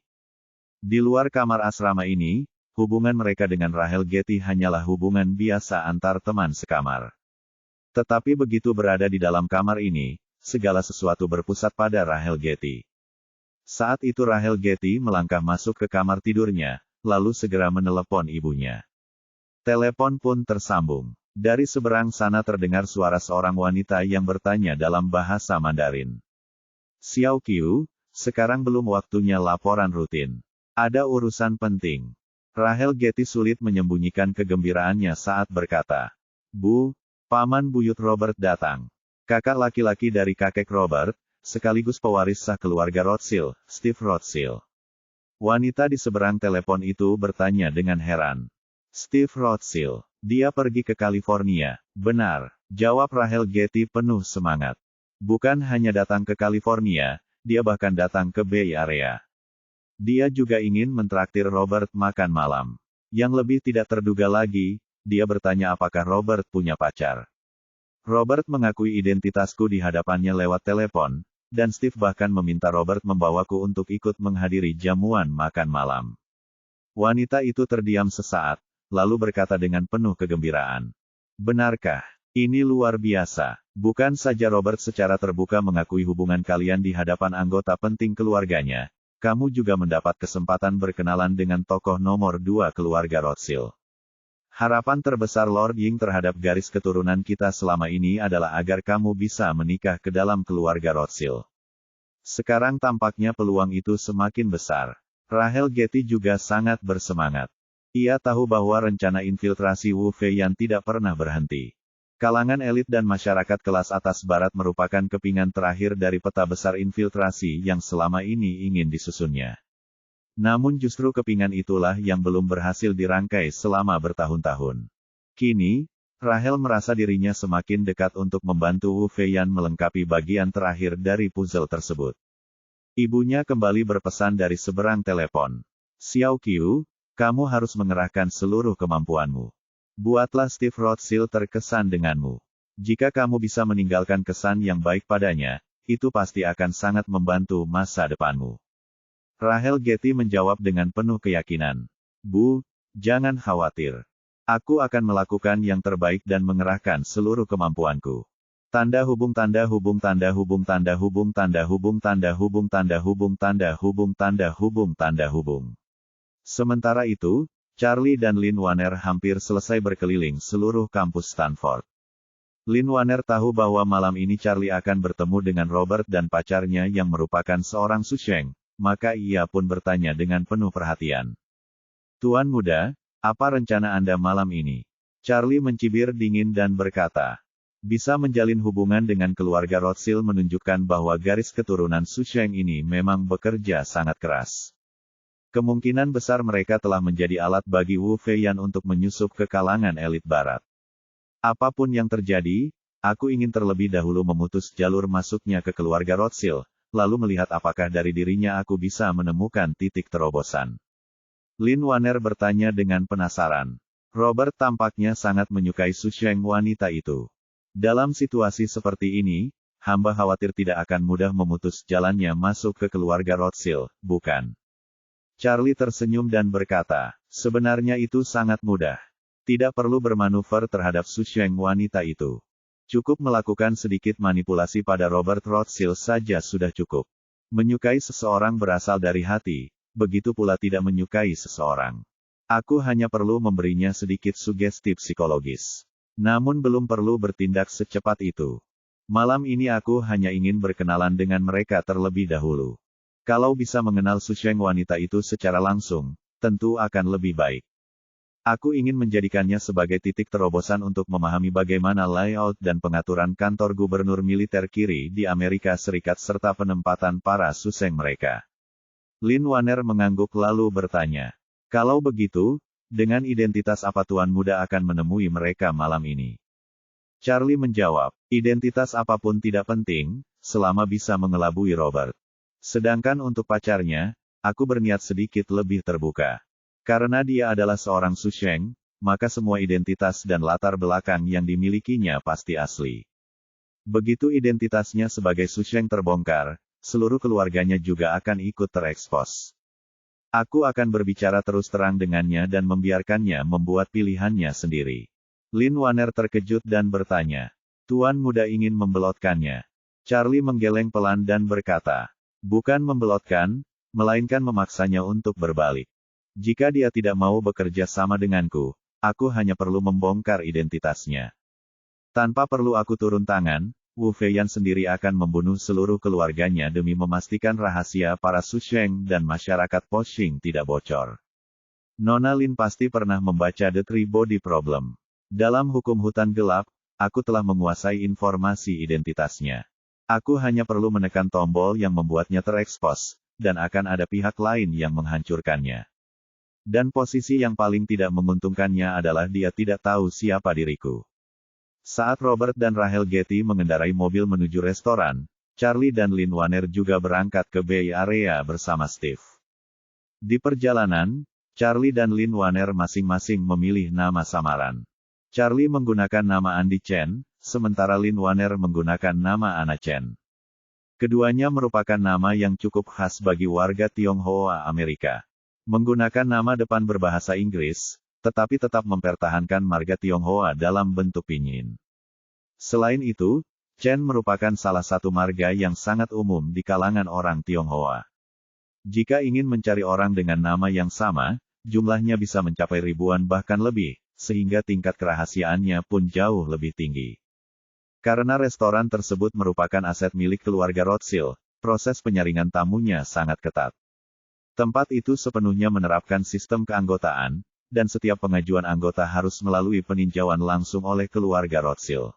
Di luar kamar asrama ini, hubungan mereka dengan Rahel Getty hanyalah hubungan biasa antar teman sekamar. Tetapi begitu berada di dalam kamar ini, segala sesuatu berpusat pada Rahel Getty. Saat itu Rahel Getty melangkah masuk ke kamar tidurnya, lalu segera menelepon ibunya. Telepon pun tersambung. Dari seberang sana terdengar suara seorang wanita yang bertanya dalam bahasa Mandarin. Xiao Qiu, sekarang belum waktunya laporan rutin. Ada urusan penting. Rahel Getty sulit menyembunyikan kegembiraannya saat berkata, Bu, Paman Buyut Robert datang. Kakak laki-laki dari kakek Robert, sekaligus pewaris sah keluarga Rothschild, Steve Rothschild. Wanita di seberang telepon itu bertanya dengan heran. Steve Rothschild. Dia pergi ke California. Benar, jawab Rahel Getty penuh semangat. Bukan hanya datang ke California, dia bahkan datang ke Bay Area. Dia juga ingin mentraktir Robert makan malam. Yang lebih tidak terduga lagi, dia bertanya apakah Robert punya pacar. Robert mengakui identitasku di hadapannya lewat telepon, dan Steve bahkan meminta Robert membawaku untuk ikut menghadiri jamuan makan malam. Wanita itu terdiam sesaat, lalu berkata dengan penuh kegembiraan. Benarkah? Ini luar biasa. Bukan saja Robert secara terbuka mengakui hubungan kalian di hadapan anggota penting keluarganya, kamu juga mendapat kesempatan berkenalan dengan tokoh nomor 2 keluarga Rothschild. Harapan terbesar Lord Ying terhadap garis keturunan kita selama ini adalah agar kamu bisa menikah ke dalam keluarga Rothschild. Sekarang tampaknya peluang itu semakin besar. Rahel Getty juga sangat bersemangat. Ia tahu bahwa rencana infiltrasi Wu Feiyan tidak pernah berhenti. Kalangan elit dan masyarakat kelas atas barat merupakan kepingan terakhir dari peta besar infiltrasi yang selama ini ingin disusunnya. Namun justru kepingan itulah yang belum berhasil dirangkai selama bertahun-tahun. Kini, Rahel merasa dirinya semakin dekat untuk membantu Wu Feiyan melengkapi bagian terakhir dari puzzle tersebut. Ibunya kembali berpesan dari seberang telepon. Xiao Qiu, kamu harus mengerahkan seluruh kemampuanmu. Buatlah Steve Rothschild terkesan denganmu. Jika kamu bisa meninggalkan kesan yang baik padanya, itu pasti akan sangat membantu masa depanmu. Rahel Getty menjawab dengan penuh keyakinan. Bu, jangan khawatir. Aku akan melakukan yang terbaik dan mengerahkan seluruh kemampuanku. Tanda hubung tanda hubung tanda hubung tanda hubung tanda hubung tanda hubung tanda hubung tanda hubung tanda hubung tanda hubung. Sementara itu, Charlie dan Lin Wanner hampir selesai berkeliling seluruh kampus Stanford. Lin Wanner tahu bahwa malam ini Charlie akan bertemu dengan Robert dan pacarnya yang merupakan seorang Susheng, maka ia pun bertanya dengan penuh perhatian. Tuan muda, apa rencana Anda malam ini? Charlie mencibir dingin dan berkata, bisa menjalin hubungan dengan keluarga Rothschild menunjukkan bahwa garis keturunan Susheng ini memang bekerja sangat keras. Kemungkinan besar mereka telah menjadi alat bagi Wu Feiyan untuk menyusup ke kalangan elit barat. Apapun yang terjadi, aku ingin terlebih dahulu memutus jalur masuknya ke keluarga Rothschild, lalu melihat apakah dari dirinya aku bisa menemukan titik terobosan. Lin Wanner bertanya dengan penasaran. Robert tampaknya sangat menyukai Susheng wanita itu. Dalam situasi seperti ini, hamba khawatir tidak akan mudah memutus jalannya masuk ke keluarga Rothschild, bukan? Charlie tersenyum dan berkata, sebenarnya itu sangat mudah. Tidak perlu bermanuver terhadap Susheng wanita itu. Cukup melakukan sedikit manipulasi pada Robert Rothschild saja sudah cukup. Menyukai seseorang berasal dari hati, begitu pula tidak menyukai seseorang. Aku hanya perlu memberinya sedikit sugesti psikologis. Namun belum perlu bertindak secepat itu. Malam ini aku hanya ingin berkenalan dengan mereka terlebih dahulu. Kalau bisa mengenal Susheng wanita itu secara langsung, tentu akan lebih baik. Aku ingin menjadikannya sebagai titik terobosan untuk memahami bagaimana layout dan pengaturan kantor gubernur militer kiri di Amerika Serikat serta penempatan para Susheng mereka. Lin Wanner mengangguk lalu bertanya. Kalau begitu, dengan identitas apa Tuan Muda akan menemui mereka malam ini? Charlie menjawab, identitas apapun tidak penting, selama bisa mengelabui Robert. Sedangkan untuk pacarnya, aku berniat sedikit lebih terbuka. Karena dia adalah seorang Susheng, maka semua identitas dan latar belakang yang dimilikinya pasti asli. Begitu identitasnya sebagai Susheng terbongkar, seluruh keluarganya juga akan ikut terekspos. Aku akan berbicara terus terang dengannya dan membiarkannya membuat pilihannya sendiri. Lin Wanner terkejut dan bertanya, Tuan Muda ingin membelotkannya. Charlie menggeleng pelan dan berkata, bukan membelotkan, melainkan memaksanya untuk berbalik. Jika dia tidak mau bekerja sama denganku, aku hanya perlu membongkar identitasnya. Tanpa perlu aku turun tangan, Wu Feiyan sendiri akan membunuh seluruh keluarganya demi memastikan rahasia para Susheng dan masyarakat Poshing tidak bocor. Nona Lin pasti pernah membaca The Three Body Problem. Dalam hukum hutan gelap, aku telah menguasai informasi identitasnya. Aku hanya perlu menekan tombol yang membuatnya terekspos, dan akan ada pihak lain yang menghancurkannya. Dan posisi yang paling tidak menguntungkannya adalah dia tidak tahu siapa diriku. Saat Robert dan Rachel Getty mengendarai mobil menuju restoran, Charlie dan Lin Wanner juga berangkat ke Bay Area bersama Steve. Di perjalanan, Charlie dan Lin Wanner masing-masing memilih nama samaran. Charlie menggunakan nama Andy Chen, sementara Lin Wanner menggunakan nama Anna Chen. Keduanya merupakan nama yang cukup khas bagi warga Tionghoa Amerika. Menggunakan nama depan berbahasa Inggris, tetapi tetap mempertahankan marga Tionghoa dalam bentuk pinyin. Selain itu, Chen merupakan salah satu marga yang sangat umum di kalangan orang Tionghoa. Jika ingin mencari orang dengan nama yang sama, jumlahnya bisa mencapai ribuan bahkan lebih, sehingga tingkat kerahasiaannya pun jauh lebih tinggi. Karena restoran tersebut merupakan aset milik keluarga Rothschild, proses penyaringan tamunya sangat ketat. Tempat itu sepenuhnya menerapkan sistem keanggotaan, dan setiap pengajuan anggota harus melalui peninjauan langsung oleh keluarga Rothschild.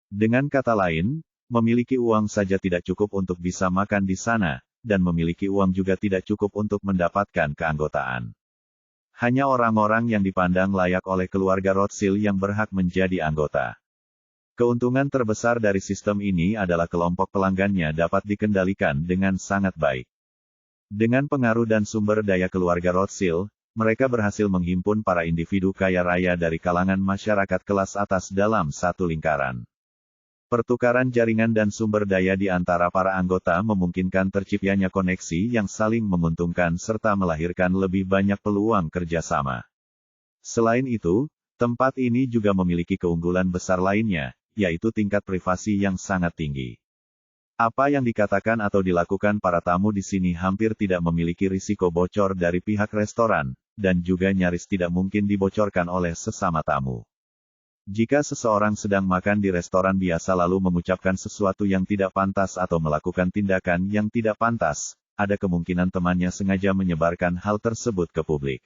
Dengan kata lain, memiliki uang saja tidak cukup untuk bisa makan di sana, dan memiliki uang juga tidak cukup untuk mendapatkan keanggotaan. Hanya orang-orang yang dipandang layak oleh keluarga Rothschild yang berhak menjadi anggota. Keuntungan terbesar dari sistem ini adalah kelompok pelanggannya dapat dikendalikan dengan sangat baik. Dengan pengaruh dan sumber daya keluarga Rothschild, mereka berhasil menghimpun para individu kaya raya dari kalangan masyarakat kelas atas dalam satu lingkaran. Pertukaran jaringan dan sumber daya di antara para anggota memungkinkan terciptanya koneksi yang saling menguntungkan serta melahirkan lebih banyak peluang kerjasama. Selain itu, tempat ini juga memiliki keunggulan besar lainnya, yaitu tingkat privasi yang sangat tinggi. Apa yang dikatakan atau dilakukan para tamu di sini hampir tidak memiliki risiko bocor dari pihak restoran, dan juga nyaris tidak mungkin dibocorkan oleh sesama tamu. Jika seseorang sedang makan di restoran biasa lalu mengucapkan sesuatu yang tidak pantas atau melakukan tindakan yang tidak pantas, ada kemungkinan temannya sengaja menyebarkan hal tersebut ke publik.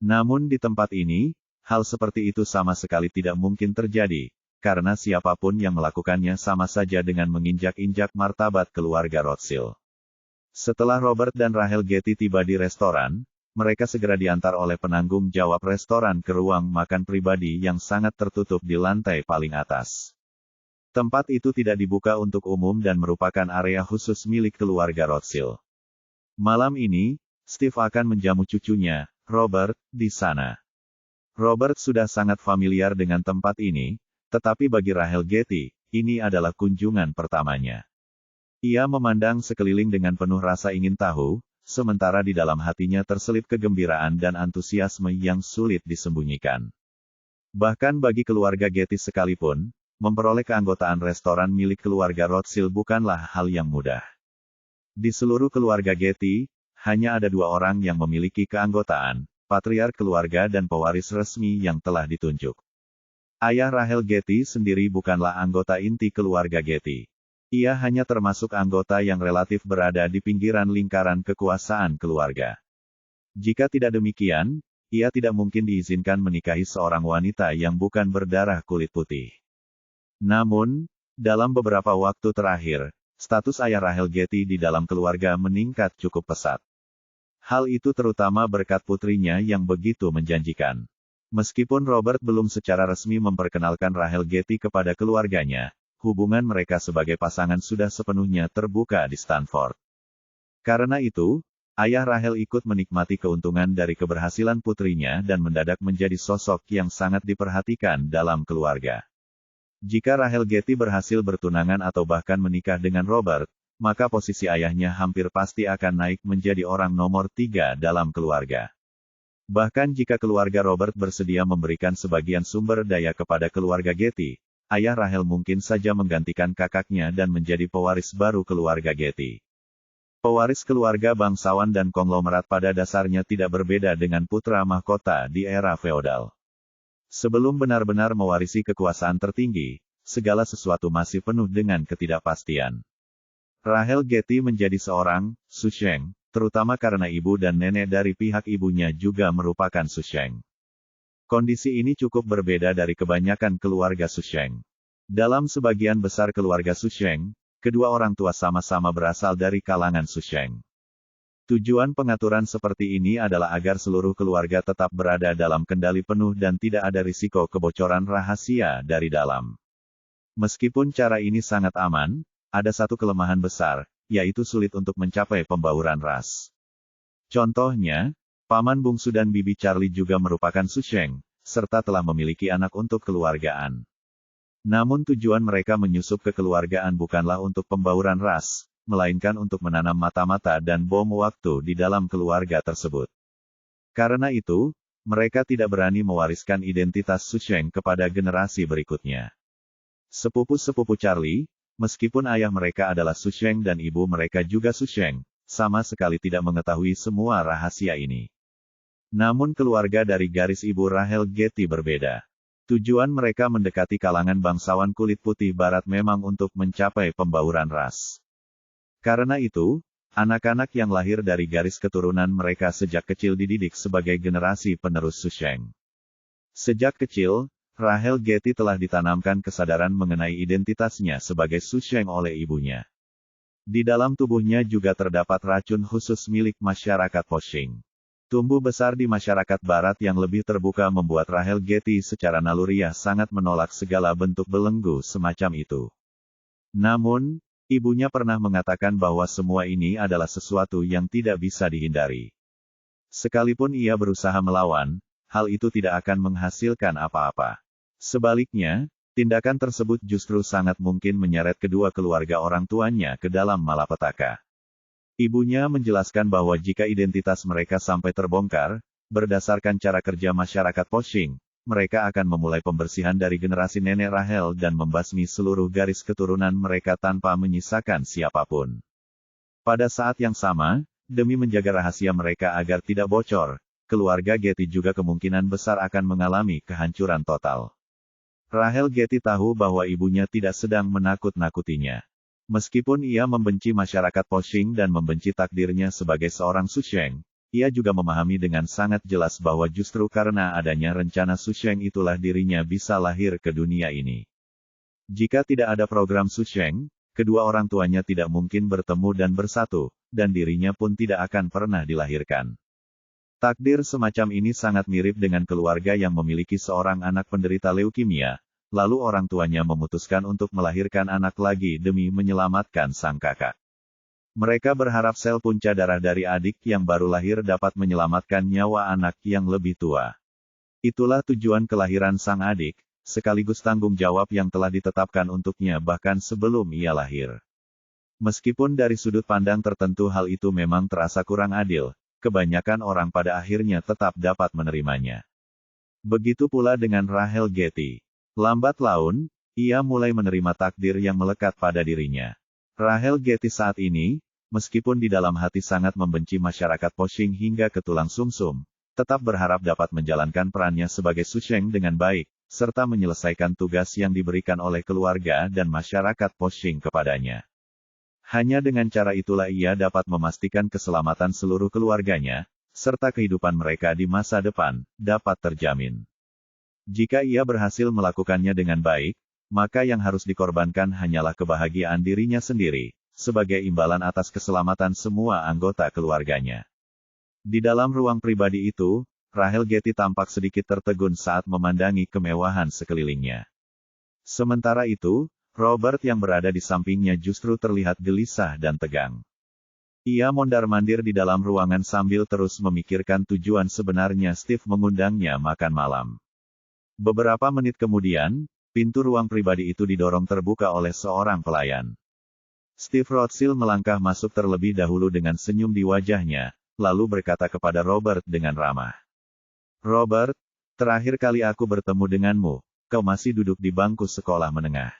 Namun di tempat ini, hal seperti itu sama sekali tidak mungkin terjadi, karena siapapun yang melakukannya sama saja dengan menginjak-injak martabat keluarga Rothschild. Setelah Robert dan Rachel Getty tiba di restoran, mereka segera diantar oleh penanggung jawab restoran ke ruang makan pribadi yang sangat tertutup di lantai paling atas. Tempat itu tidak dibuka untuk umum dan merupakan area khusus milik keluarga Rothschild. Malam ini, Steve akan menjamu cucunya, Robert, di sana. Robert sudah sangat familiar dengan tempat ini, tetapi bagi Rachel Getty, ini adalah kunjungan pertamanya. Ia memandang sekeliling dengan penuh rasa ingin tahu, sementara di dalam hatinya terselip kegembiraan dan antusiasme yang sulit disembunyikan. Bahkan bagi keluarga Getty sekalipun, memperoleh keanggotaan restoran milik keluarga Rothschild bukanlah hal yang mudah. Di seluruh keluarga Getty, hanya ada 2 orang yang memiliki keanggotaan, patriark keluarga dan pewaris resmi yang telah ditunjuk. Ayah Rachel Getty sendiri bukanlah anggota inti keluarga Getty. Ia hanya termasuk anggota yang relatif berada di pinggiran lingkaran kekuasaan keluarga. Jika tidak demikian, ia tidak mungkin diizinkan menikahi seorang wanita yang bukan berdarah kulit putih. Namun, dalam beberapa waktu terakhir, status ayah Rachel Getty di dalam keluarga meningkat cukup pesat. Hal itu terutama berkat putrinya yang begitu menjanjikan. Meskipun Robert belum secara resmi memperkenalkan Rachel Getty kepada keluarganya, hubungan mereka sebagai pasangan sudah sepenuhnya terbuka di Stanford. Karena itu, ayah Rachel ikut menikmati keuntungan dari keberhasilan putrinya dan mendadak menjadi sosok yang sangat diperhatikan dalam keluarga. Jika Rachel Getty berhasil bertunangan atau bahkan menikah dengan Robert, maka posisi ayahnya hampir pasti akan naik menjadi orang nomor 3 dalam keluarga. Bahkan jika keluarga Robert bersedia memberikan sebagian sumber daya kepada keluarga Getty, ayah Rachel mungkin saja menggantikan kakaknya dan menjadi pewaris baru keluarga Getty. Pewaris keluarga bangsawan dan konglomerat pada dasarnya tidak berbeda dengan putra mahkota di era feodal. Sebelum benar-benar mewarisi kekuasaan tertinggi, segala sesuatu masih penuh dengan ketidakpastian. Rachel Getty menjadi seorang Susheng, terutama karena ibu dan nenek dari pihak ibunya juga merupakan Susheng. Kondisi ini cukup berbeda dari kebanyakan keluarga Susheng. Dalam sebagian besar keluarga Susheng, kedua orang tua sama-sama berasal dari kalangan Susheng. Tujuan pengaturan seperti ini adalah agar seluruh keluarga tetap berada dalam kendali penuh dan tidak ada risiko kebocoran rahasia dari dalam. Meskipun cara ini sangat aman, ada satu kelemahan besar, yaitu sulit untuk mencapai pembauran ras. Contohnya, paman bungsu dan bibi Charlie juga merupakan Susheng, serta telah memiliki anak untuk keluargaan. Namun tujuan mereka menyusup kekeluargaan bukanlah untuk pembauran ras, melainkan untuk menanam mata-mata dan bom waktu di dalam keluarga tersebut. Karena itu, mereka tidak berani mewariskan identitas Susheng kepada generasi berikutnya. Sepupu-sepupu Charlie, meskipun ayah mereka adalah Susheng dan ibu mereka juga Susheng, sama sekali tidak mengetahui semua rahasia ini. Namun keluarga dari garis ibu Rachel Getty berbeda. Tujuan mereka mendekati kalangan bangsawan kulit putih barat memang untuk mencapai pembauran ras. Karena itu, anak-anak yang lahir dari garis keturunan mereka sejak kecil dididik sebagai generasi penerus Susheng. Sejak kecil, Rachel Getty telah ditanamkan kesadaran mengenai identitasnya sebagai Susheng oleh ibunya. Di dalam tubuhnya juga terdapat racun khusus milik masyarakat Poshing. Tumbuh besar di masyarakat barat yang lebih terbuka membuat Rachel Getty secara naluriah sangat menolak segala bentuk belenggu semacam itu. Namun, ibunya pernah mengatakan bahwa semua ini adalah sesuatu yang tidak bisa dihindari. Sekalipun ia berusaha melawan, hal itu tidak akan menghasilkan apa-apa. Sebaliknya, tindakan tersebut justru sangat mungkin menyeret kedua keluarga orang tuanya ke dalam malapetaka. Ibunya menjelaskan bahwa jika identitas mereka sampai terbongkar, berdasarkan cara kerja masyarakat Poshing, mereka akan memulai pembersihan dari generasi nenek Rachel dan membasmi seluruh garis keturunan mereka tanpa menyisakan siapapun. Pada saat yang sama, demi menjaga rahasia mereka agar tidak bocor, keluarga Getty juga kemungkinan besar akan mengalami kehancuran total. Rachel Getty tahu bahwa ibunya tidak sedang menakut-nakutinya. Meskipun ia membenci masyarakat Poshing dan membenci takdirnya sebagai seorang Susheng, ia juga memahami dengan sangat jelas bahwa justru karena adanya rencana Susheng itulah dirinya bisa lahir ke dunia ini. Jika tidak ada program Susheng, kedua orang tuanya tidak mungkin bertemu dan bersatu, dan dirinya pun tidak akan pernah dilahirkan. Takdir semacam ini sangat mirip dengan keluarga yang memiliki seorang anak penderita leukemia, lalu orang tuanya memutuskan untuk melahirkan anak lagi demi menyelamatkan sang kakak. Mereka berharap sel punca darah dari adik yang baru lahir dapat menyelamatkan nyawa anak yang lebih tua. Itulah tujuan kelahiran sang adik, sekaligus tanggung jawab yang telah ditetapkan untuknya bahkan sebelum ia lahir. Meskipun dari sudut pandang tertentu hal itu memang terasa kurang adil, kebanyakan orang pada akhirnya tetap dapat menerimanya. Begitu pula dengan Rachel Getty. Lambat laun, ia mulai menerima takdir yang melekat pada dirinya. Rachel Getty saat ini, meskipun di dalam hati sangat membenci masyarakat Poshing hingga ke tulang sumsum, tetap berharap dapat menjalankan perannya sebagai Susheng dengan baik, serta menyelesaikan tugas yang diberikan oleh keluarga dan masyarakat Poshing kepadanya. Hanya dengan cara itulah ia dapat memastikan keselamatan seluruh keluarganya, serta kehidupan mereka di masa depan, dapat terjamin. Jika ia berhasil melakukannya dengan baik, maka yang harus dikorbankan hanyalah kebahagiaan dirinya sendiri, sebagai imbalan atas keselamatan semua anggota keluarganya. Di dalam ruang pribadi itu, Rahel Getty tampak sedikit tertegun saat memandangi kemewahan sekelilingnya. Sementara itu, Robert yang berada di sampingnya justru terlihat gelisah dan tegang. Ia mondar-mandir di dalam ruangan sambil terus memikirkan tujuan sebenarnya Steve mengundangnya makan malam. Beberapa menit kemudian, pintu ruang pribadi itu didorong terbuka oleh seorang pelayan. Steve Rothschild melangkah masuk terlebih dahulu dengan senyum di wajahnya, lalu berkata kepada Robert dengan ramah. "Robert, terakhir kali aku bertemu denganmu, kau masih duduk di bangku sekolah menengah.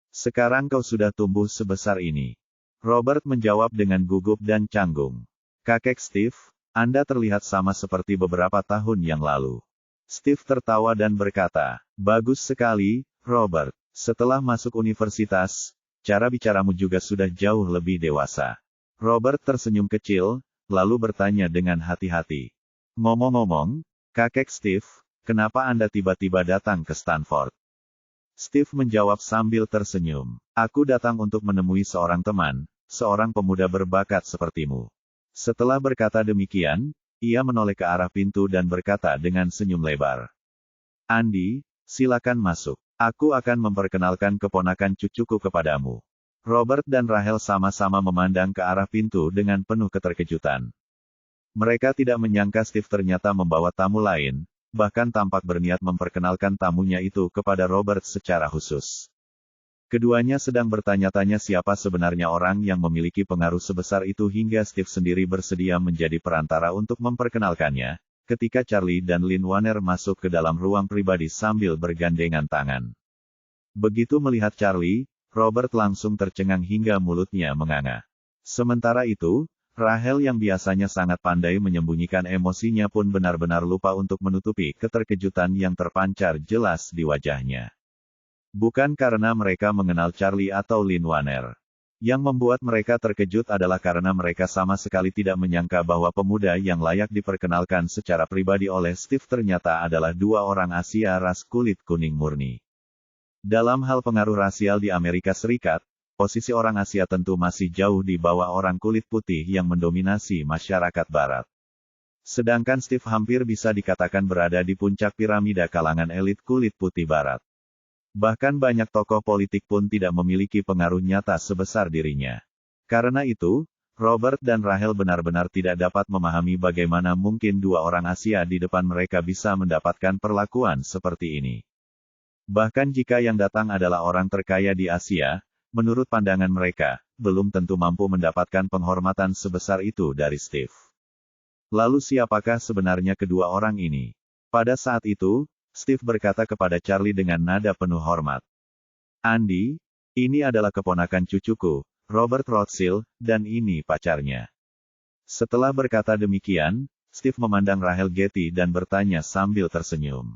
Sekarang kau sudah tumbuh sebesar ini." Robert menjawab dengan gugup dan canggung. "Kakek Steve, Anda terlihat sama seperti beberapa tahun yang lalu." Steve tertawa dan berkata, "Bagus sekali, Robert. Setelah masuk universitas, cara bicaramu juga sudah jauh lebih dewasa." Robert tersenyum kecil, lalu bertanya dengan hati-hati. "Ngomong-ngomong, Kakek Steve, kenapa Anda tiba-tiba datang ke Stanford?" Steve menjawab sambil tersenyum. "Aku datang untuk menemui seorang teman, seorang pemuda berbakat sepertimu." Setelah berkata demikian, ia menoleh ke arah pintu dan berkata dengan senyum lebar. "Andy, silakan masuk. Aku akan memperkenalkan keponakan cucuku kepadamu." Robert dan Rahel sama-sama memandang ke arah pintu dengan penuh keterkejutan. Mereka tidak menyangka Steve ternyata membawa tamu lain, bahkan tampak berniat memperkenalkan tamunya itu kepada Robert secara khusus. Keduanya sedang bertanya-tanya siapa sebenarnya orang yang memiliki pengaruh sebesar itu hingga Steve sendiri bersedia menjadi perantara untuk memperkenalkannya, ketika Charlie dan Lynn Warner masuk ke dalam ruang pribadi sambil bergandengan tangan. Begitu melihat Charlie, Robert langsung tercengang hingga mulutnya menganga. Sementara itu, Rahel yang biasanya sangat pandai menyembunyikan emosinya pun benar-benar lupa untuk menutupi keterkejutan yang terpancar jelas di wajahnya. Bukan karena mereka mengenal Charlie atau Lynn Warner. Yang membuat mereka terkejut adalah karena mereka sama sekali tidak menyangka bahwa pemuda yang layak diperkenalkan secara pribadi oleh Steve ternyata adalah dua orang Asia ras kulit kuning murni. Dalam hal pengaruh rasial di Amerika Serikat, posisi orang Asia tentu masih jauh di bawah orang kulit putih yang mendominasi masyarakat Barat. Sedangkan Steve hampir bisa dikatakan berada di puncak piramida kalangan elit kulit putih Barat. Bahkan banyak tokoh politik pun tidak memiliki pengaruh nyata sebesar dirinya. Karena itu, Robert dan Rahel benar-benar tidak dapat memahami bagaimana mungkin dua orang Asia di depan mereka bisa mendapatkan perlakuan seperti ini. Bahkan jika yang datang adalah orang terkaya di Asia, menurut pandangan mereka, belum tentu mampu mendapatkan penghormatan sebesar itu dari Steve. Lalu siapakah sebenarnya kedua orang ini? Pada saat itu, Steve berkata kepada Charlie dengan nada penuh hormat. "Andy, ini adalah keponakan cucuku, Robert Rothschild, dan ini pacarnya." Setelah berkata demikian, Steve memandang Rahel Getty dan bertanya sambil tersenyum.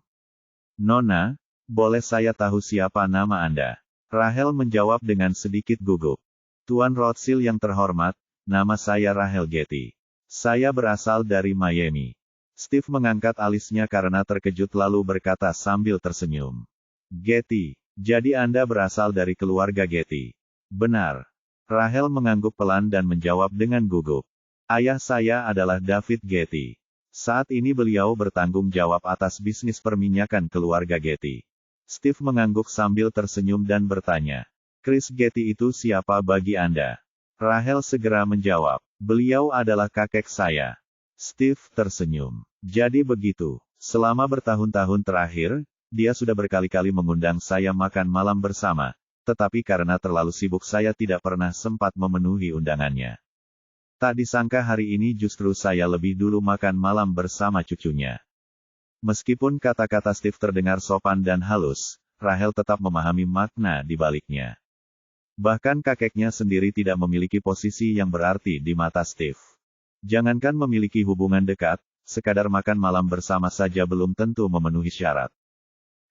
"Nona, boleh saya tahu siapa nama Anda?" Rahel menjawab dengan sedikit gugup. "Tuan Rothschild yang terhormat, nama saya Rahel Getty. Saya berasal dari Miami." Steve mengangkat alisnya karena terkejut lalu berkata sambil tersenyum. "Getty, jadi Anda berasal dari keluarga Getty?" "Benar." Rahel mengangguk pelan dan menjawab dengan gugup. "Ayah saya adalah David Getty. Saat ini beliau bertanggung jawab atas bisnis perminyakan keluarga Getty." Steve mengangguk sambil tersenyum dan bertanya, "Chris Getty itu siapa bagi Anda?" Rahel segera menjawab, "Beliau adalah kakek saya." Steve tersenyum. "Jadi begitu. Selama bertahun-tahun terakhir, dia sudah berkali-kali mengundang saya makan malam bersama, tetapi karena terlalu sibuk saya tidak pernah sempat memenuhi undangannya. Tak disangka hari ini justru saya lebih dulu makan malam bersama cucunya." Meskipun kata-kata Steve terdengar sopan dan halus, Rahel tetap memahami makna di baliknya. Bahkan kakeknya sendiri tidak memiliki posisi yang berarti di mata Steve. Jangankan memiliki hubungan dekat, sekadar makan malam bersama saja belum tentu memenuhi syarat.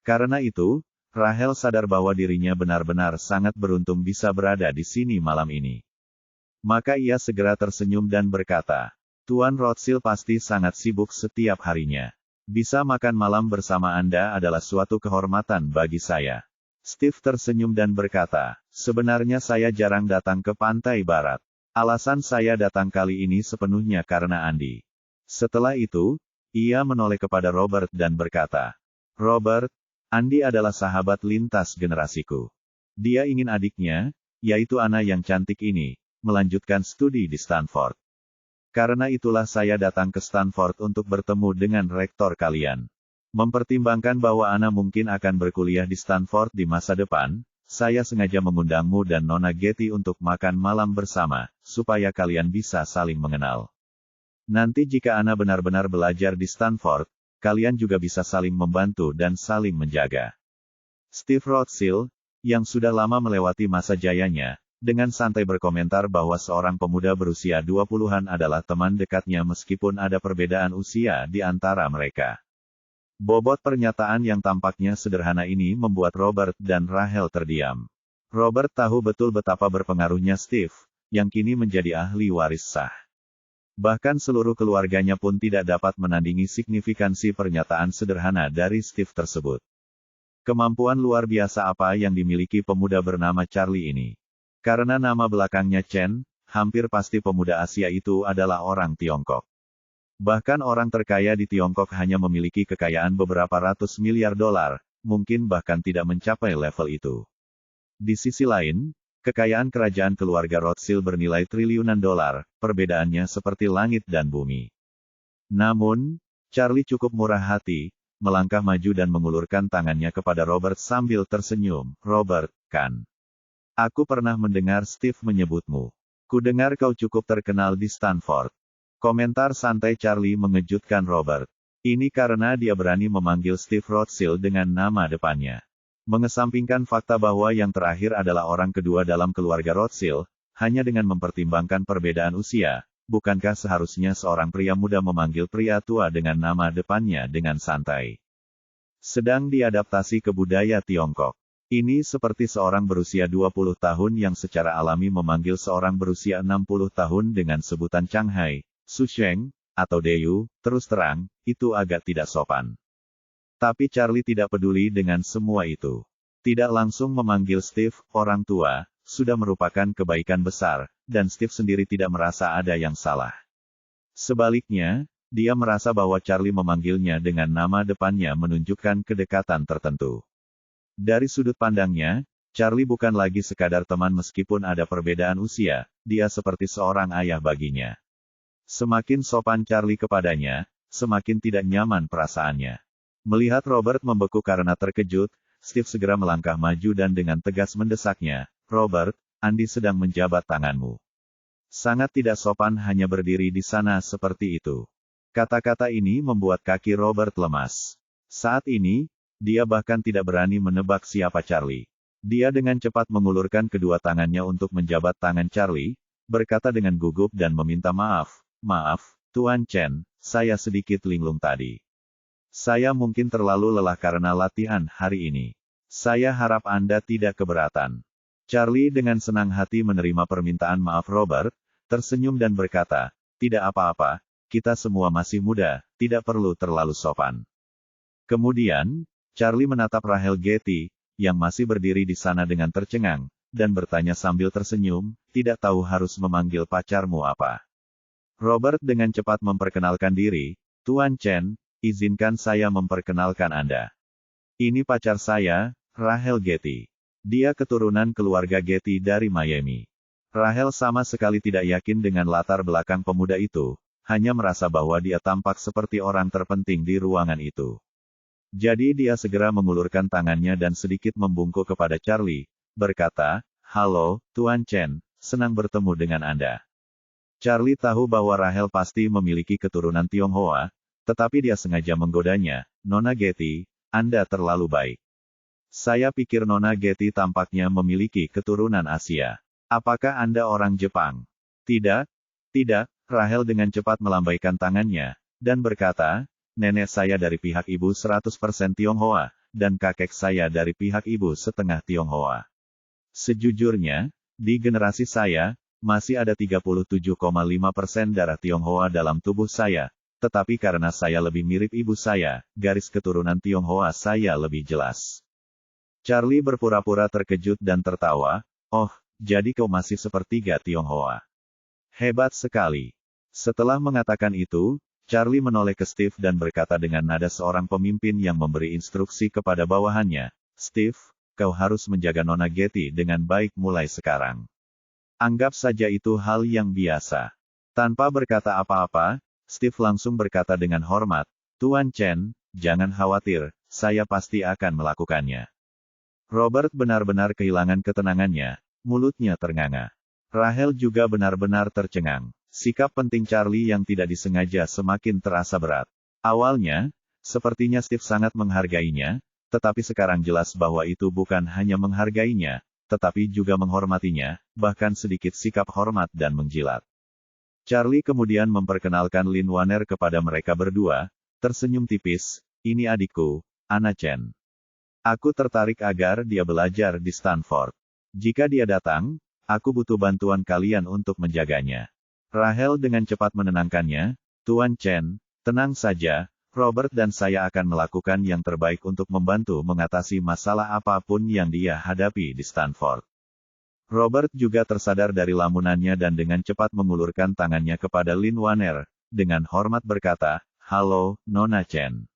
Karena itu, Rahel sadar bahwa dirinya benar-benar sangat beruntung bisa berada di sini malam ini. Maka ia segera tersenyum dan berkata, "Tuan Rothschild pasti sangat sibuk setiap harinya. Bisa makan malam bersama Anda adalah suatu kehormatan bagi saya." Steve tersenyum dan berkata, "Sebenarnya saya jarang datang ke pantai barat. Alasan saya datang kali ini sepenuhnya karena Andy." Setelah itu, ia menoleh kepada Robert dan berkata, "Robert, Andy adalah sahabat lintas generasiku. Dia ingin adiknya, yaitu Anna yang cantik ini, melanjutkan studi di Stanford. Karena itulah saya datang ke Stanford untuk bertemu dengan rektor kalian. Mempertimbangkan bahwa Anna mungkin akan berkuliah di Stanford di masa depan, saya sengaja mengundangmu dan Nona Getty untuk makan malam bersama, supaya kalian bisa saling mengenal. Nanti jika Anna benar-benar belajar di Stanford, kalian juga bisa saling membantu dan saling menjaga." Steve Rothschild, yang sudah lama melewati masa jayanya, dengan santai berkomentar bahwa seorang pemuda berusia 20-an adalah teman dekatnya meskipun ada perbedaan usia di antara mereka. Bobot pernyataan yang tampaknya sederhana ini membuat Robert dan Rachel terdiam. Robert tahu betul betapa berpengaruhnya Steve, yang kini menjadi ahli waris sah. Bahkan seluruh keluarganya pun tidak dapat menandingi signifikansi pernyataan sederhana dari Steve tersebut. Kemampuan luar biasa apa yang dimiliki pemuda bernama Charlie ini? Karena nama belakangnya Chen, hampir pasti pemuda Asia itu adalah orang Tiongkok. Bahkan orang terkaya di Tiongkok hanya memiliki kekayaan beberapa ratus miliar dolar, mungkin bahkan tidak mencapai level itu. Di sisi lain, kekayaan kerajaan keluarga Rothschild bernilai triliunan dolar, perbedaannya seperti langit dan bumi. Namun, Charlie cukup murah hati, melangkah maju dan mengulurkan tangannya kepada Robert sambil tersenyum. "Robert, kan? Aku pernah mendengar Steve menyebutmu. Kudengar kau cukup terkenal di Stanford." Komentar santai Charlie mengejutkan Robert. Ini karena dia berani memanggil Steve Rothschild dengan nama depannya. Mengesampingkan fakta bahwa yang terakhir adalah orang kedua dalam keluarga Rothschild, hanya dengan mempertimbangkan perbedaan usia, bukankah seharusnya seorang pria muda memanggil pria tua dengan nama depannya dengan santai? Sedang diadaptasi ke budaya Tiongkok. Ini seperti seorang berusia 20 tahun yang secara alami memanggil seorang berusia 60 tahun dengan sebutan Shanghai, Susheng, atau Deyu. Terus terang, itu agak tidak sopan. Tapi Charlie tidak peduli dengan semua itu. Tidak langsung memanggil Steve, orang tua, sudah merupakan kebaikan besar, dan Steve sendiri tidak merasa ada yang salah. Sebaliknya, dia merasa bahwa Charlie memanggilnya dengan nama depannya menunjukkan kedekatan tertentu. Dari sudut pandangnya, Charlie bukan lagi sekadar teman meskipun ada perbedaan usia, dia seperti seorang ayah baginya. Semakin sopan Charlie kepadanya, semakin tidak nyaman perasaannya. Melihat Robert membeku karena terkejut, Steve segera melangkah maju dan dengan tegas mendesaknya, "Robert, Andy sedang menjabat tanganmu. Sangat tidak sopan hanya berdiri di sana seperti itu." Kata-kata ini membuat kaki Robert lemas. Saat ini, dia bahkan tidak berani menebak siapa Charlie. Dia dengan cepat mengulurkan kedua tangannya untuk menjabat tangan Charlie, berkata dengan gugup dan meminta maaf, "Maaf, Tuan Chen, saya sedikit linglung tadi. Saya mungkin terlalu lelah karena latihan hari ini. Saya harap Anda tidak keberatan." Charlie dengan senang hati menerima permintaan maaf Robert, tersenyum dan berkata, "Tidak apa-apa, kita semua masih muda, tidak perlu terlalu sopan." Kemudian, Charlie menatap Rachel Getty, yang masih berdiri di sana dengan tercengang, dan bertanya sambil tersenyum, "Tidak tahu harus memanggil pacarmu apa?" Robert dengan cepat memperkenalkan diri, "Tuan Chen, izinkan saya memperkenalkan Anda. Ini pacar saya, Rachel Getty. Dia keturunan keluarga Getty dari Miami." Rachel sama sekali tidak yakin dengan latar belakang pemuda itu, hanya merasa bahwa dia tampak seperti orang terpenting di ruangan itu. Jadi dia segera mengulurkan tangannya dan sedikit membungkuk kepada Charlie, berkata, "Halo, Tuan Chen, senang bertemu dengan Anda." Charlie tahu bahwa Rachel pasti memiliki keturunan Tionghoa, tetapi dia sengaja menggodanya, "Nona Getty, Anda terlalu baik. Saya pikir Nona Getty tampaknya memiliki keturunan Asia. Apakah Anda orang Jepang?" "Tidak, tidak," Rachel dengan cepat melambaikan tangannya, dan berkata, "Nenek saya dari pihak ibu 100% Tionghoa, dan kakek saya dari pihak ibu setengah Tionghoa. Sejujurnya, di generasi saya, masih ada 37,5% darah Tionghoa dalam tubuh saya, tetapi karena saya lebih mirip ibu saya, garis keturunan Tionghoa saya lebih jelas." Charlie berpura-pura terkejut dan tertawa, "Oh, jadi kau masih sepertiga Tionghoa. Hebat sekali." Setelah mengatakan itu, Charlie menoleh ke Steve dan berkata dengan nada seorang pemimpin yang memberi instruksi kepada bawahannya, "Steve, kau harus menjaga Nona Getty dengan baik mulai sekarang. Anggap saja itu hal yang biasa." Tanpa berkata apa-apa, Steve langsung berkata dengan hormat, "Tuan Chen, jangan khawatir, saya pasti akan melakukannya." Robert benar-benar kehilangan ketenangannya, mulutnya ternganga. Rahel juga benar-benar tercengang. Sikap penting Charlie yang tidak disengaja semakin terasa berat. Awalnya, sepertinya Steve sangat menghargainya, tetapi sekarang jelas bahwa itu bukan hanya menghargainya, tetapi juga menghormatinya, bahkan sedikit sikap hormat dan menjilat. Charlie kemudian memperkenalkan Lin Wanner kepada mereka berdua, tersenyum tipis, "Ini adikku, Anna Chen. Aku tertarik agar dia belajar di Stanford. Jika dia datang, aku butuh bantuan kalian untuk menjaganya." Rahel dengan cepat menenangkannya, "Tuan Chen, tenang saja, Robert dan saya akan melakukan yang terbaik untuk membantu mengatasi masalah apapun yang dia hadapi di Stanford." Robert juga tersadar dari lamunannya dan dengan cepat mengulurkan tangannya kepada Lin Wanner, dengan hormat berkata, "Halo, Nona Chen."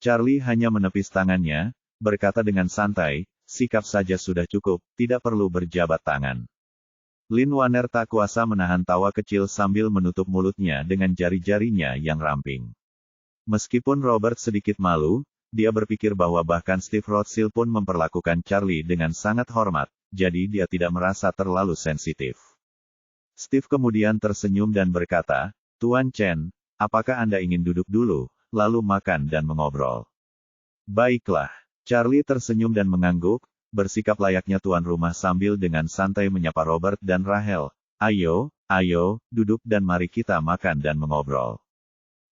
Charlie hanya menepis tangannya, berkata dengan santai, "Sikap saja sudah cukup, tidak perlu berjabat tangan." Lin Wanner tak kuasa menahan tawa kecil sambil menutup mulutnya dengan jari-jarinya yang ramping. Meskipun Robert sedikit malu, dia berpikir bahwa bahkan Steve Rothschild pun memperlakukan Charlie dengan sangat hormat, jadi dia tidak merasa terlalu sensitif. Steve kemudian tersenyum dan berkata, "Tuan Chen, apakah Anda ingin duduk dulu, lalu makan dan mengobrol?" "Baiklah." Charlie tersenyum dan mengangguk, bersikap layaknya tuan rumah sambil dengan santai menyapa Robert dan Rahel, "Ayo, duduk dan mari kita makan dan mengobrol."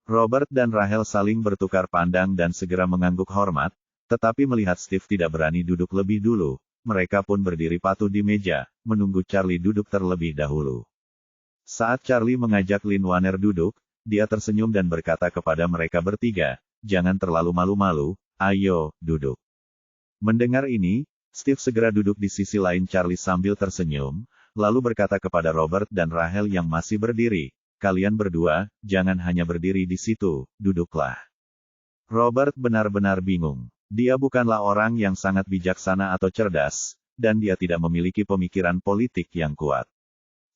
Robert dan Rahel saling bertukar pandang dan segera mengangguk hormat, tetapi melihat Steve tidak berani duduk lebih dulu, mereka pun berdiri patuh di meja, menunggu Charlie duduk terlebih dahulu. Saat Charlie mengajak Lin Wanner duduk, dia tersenyum dan berkata kepada mereka bertiga, "Jangan terlalu malu-malu, ayo, duduk." Mendengar ini, Steve segera duduk di sisi lain Charlie sambil tersenyum, lalu berkata kepada Robert dan Rahel yang masih berdiri, "Kalian berdua, jangan hanya berdiri di situ, duduklah." Robert benar-benar bingung. Dia bukanlah orang yang sangat bijaksana atau cerdas, dan dia tidak memiliki pemikiran politik yang kuat.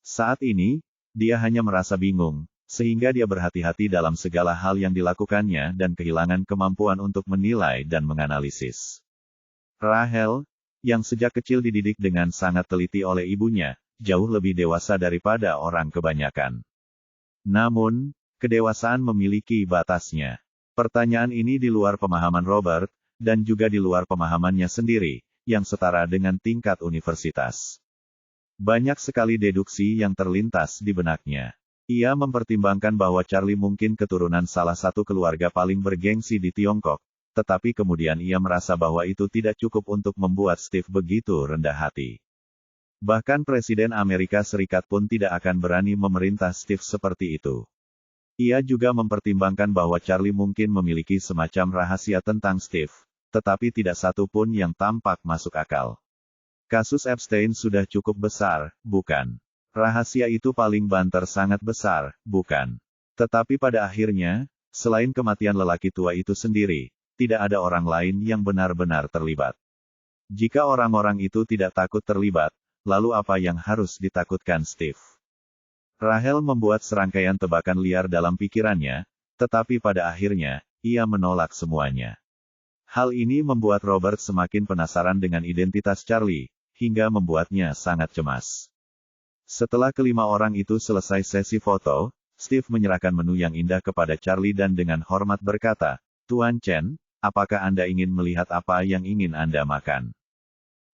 Saat ini, dia hanya merasa bingung, sehingga dia berhati-hati dalam segala hal yang dilakukannya dan kehilangan kemampuan untuk menilai dan menganalisis. Rahel, yang sejak kecil dididik dengan sangat teliti oleh ibunya, jauh lebih dewasa daripada orang kebanyakan. Namun, kedewasaan memiliki batasnya. Pertanyaan ini di luar pemahaman Robert, dan juga di luar pemahamannya sendiri, yang setara dengan tingkat universitas. Banyak sekali deduksi yang terlintas di benaknya. Ia mempertimbangkan bahwa Charlie mungkin keturunan salah satu keluarga paling bergengsi di Tiongkok, tetapi kemudian ia merasa bahwa itu tidak cukup untuk membuat Steve begitu rendah hati. Bahkan Presiden Amerika Serikat pun tidak akan berani memerintah Steve seperti itu. Ia juga mempertimbangkan bahwa Charlie mungkin memiliki semacam rahasia tentang Steve, tetapi tidak satu pun yang tampak masuk akal. Kasus Epstein sudah cukup besar, bukan? Rahasia itu paling banter sangat besar, bukan? Tetapi pada akhirnya, selain kematian lelaki tua itu sendiri, tidak ada orang lain yang benar-benar terlibat. Jika orang-orang itu tidak takut terlibat, lalu apa yang harus ditakutkan Steve? Rahel membuat serangkaian tebakan liar dalam pikirannya, tetapi pada akhirnya, ia menolak semuanya. Hal ini membuat Robert semakin penasaran dengan identitas Charlie, hingga membuatnya sangat cemas. Setelah kelima orang itu selesai sesi foto, Steve menyerahkan menu yang indah kepada Charlie dan dengan hormat berkata, "Tuan Chen, apakah Anda ingin melihat apa yang ingin Anda makan?"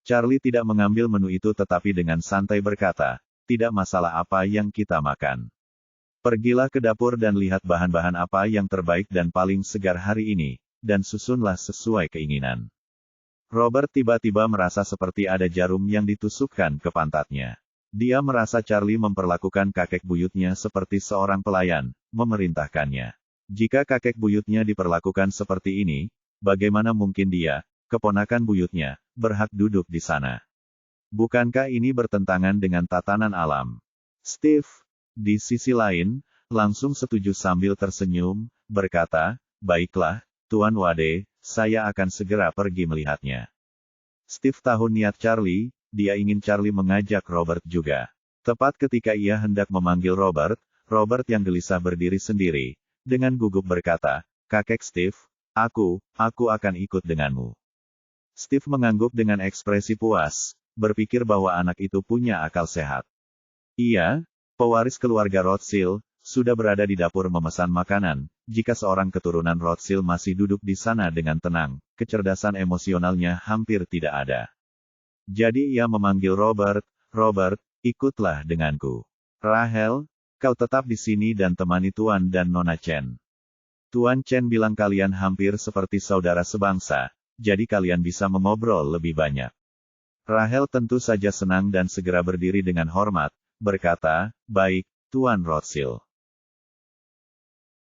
Charlie tidak mengambil menu itu tetapi dengan santai berkata, "Tidak masalah apa yang kita makan. Pergilah ke dapur dan lihat bahan-bahan apa yang terbaik dan paling segar hari ini, dan susunlah sesuai keinginan." Robert tiba-tiba merasa seperti ada jarum yang ditusukkan ke pantatnya. Dia merasa Charlie memperlakukan kakek buyutnya seperti seorang pelayan, memerintahkannya. Jika kakek buyutnya diperlakukan seperti ini, bagaimana mungkin dia, keponakan buyutnya, berhak duduk di sana? Bukankah ini bertentangan dengan tatanan alam? Steve, di sisi lain, langsung setuju sambil tersenyum, berkata, "Baiklah, Tuan Wade, saya akan segera pergi melihatnya." Steve tahu niat Charlie, dia ingin Charlie mengajak Robert juga. Tepat ketika ia hendak memanggil Robert, Robert yang gelisah berdiri sendiri, dengan gugup berkata, "Kakek Steve, aku akan ikut denganmu." Steve mengangguk dengan ekspresi puas, berpikir bahwa anak itu punya akal sehat. Ia, pewaris keluarga Rothschild, sudah berada di dapur memesan makanan. Jika seorang keturunan Rothschild masih duduk di sana dengan tenang, kecerdasan emosionalnya hampir tidak ada. Jadi ia memanggil Robert, "Robert, ikutlah denganku. Rahel, kau tetap di sini dan temani Tuan dan Nona Chen. Tuan Chen bilang kalian hampir seperti saudara sebangsa, jadi kalian bisa mengobrol lebih banyak." Rahel tentu saja senang dan segera berdiri dengan hormat, berkata, "Baik, Tuan Rothschild."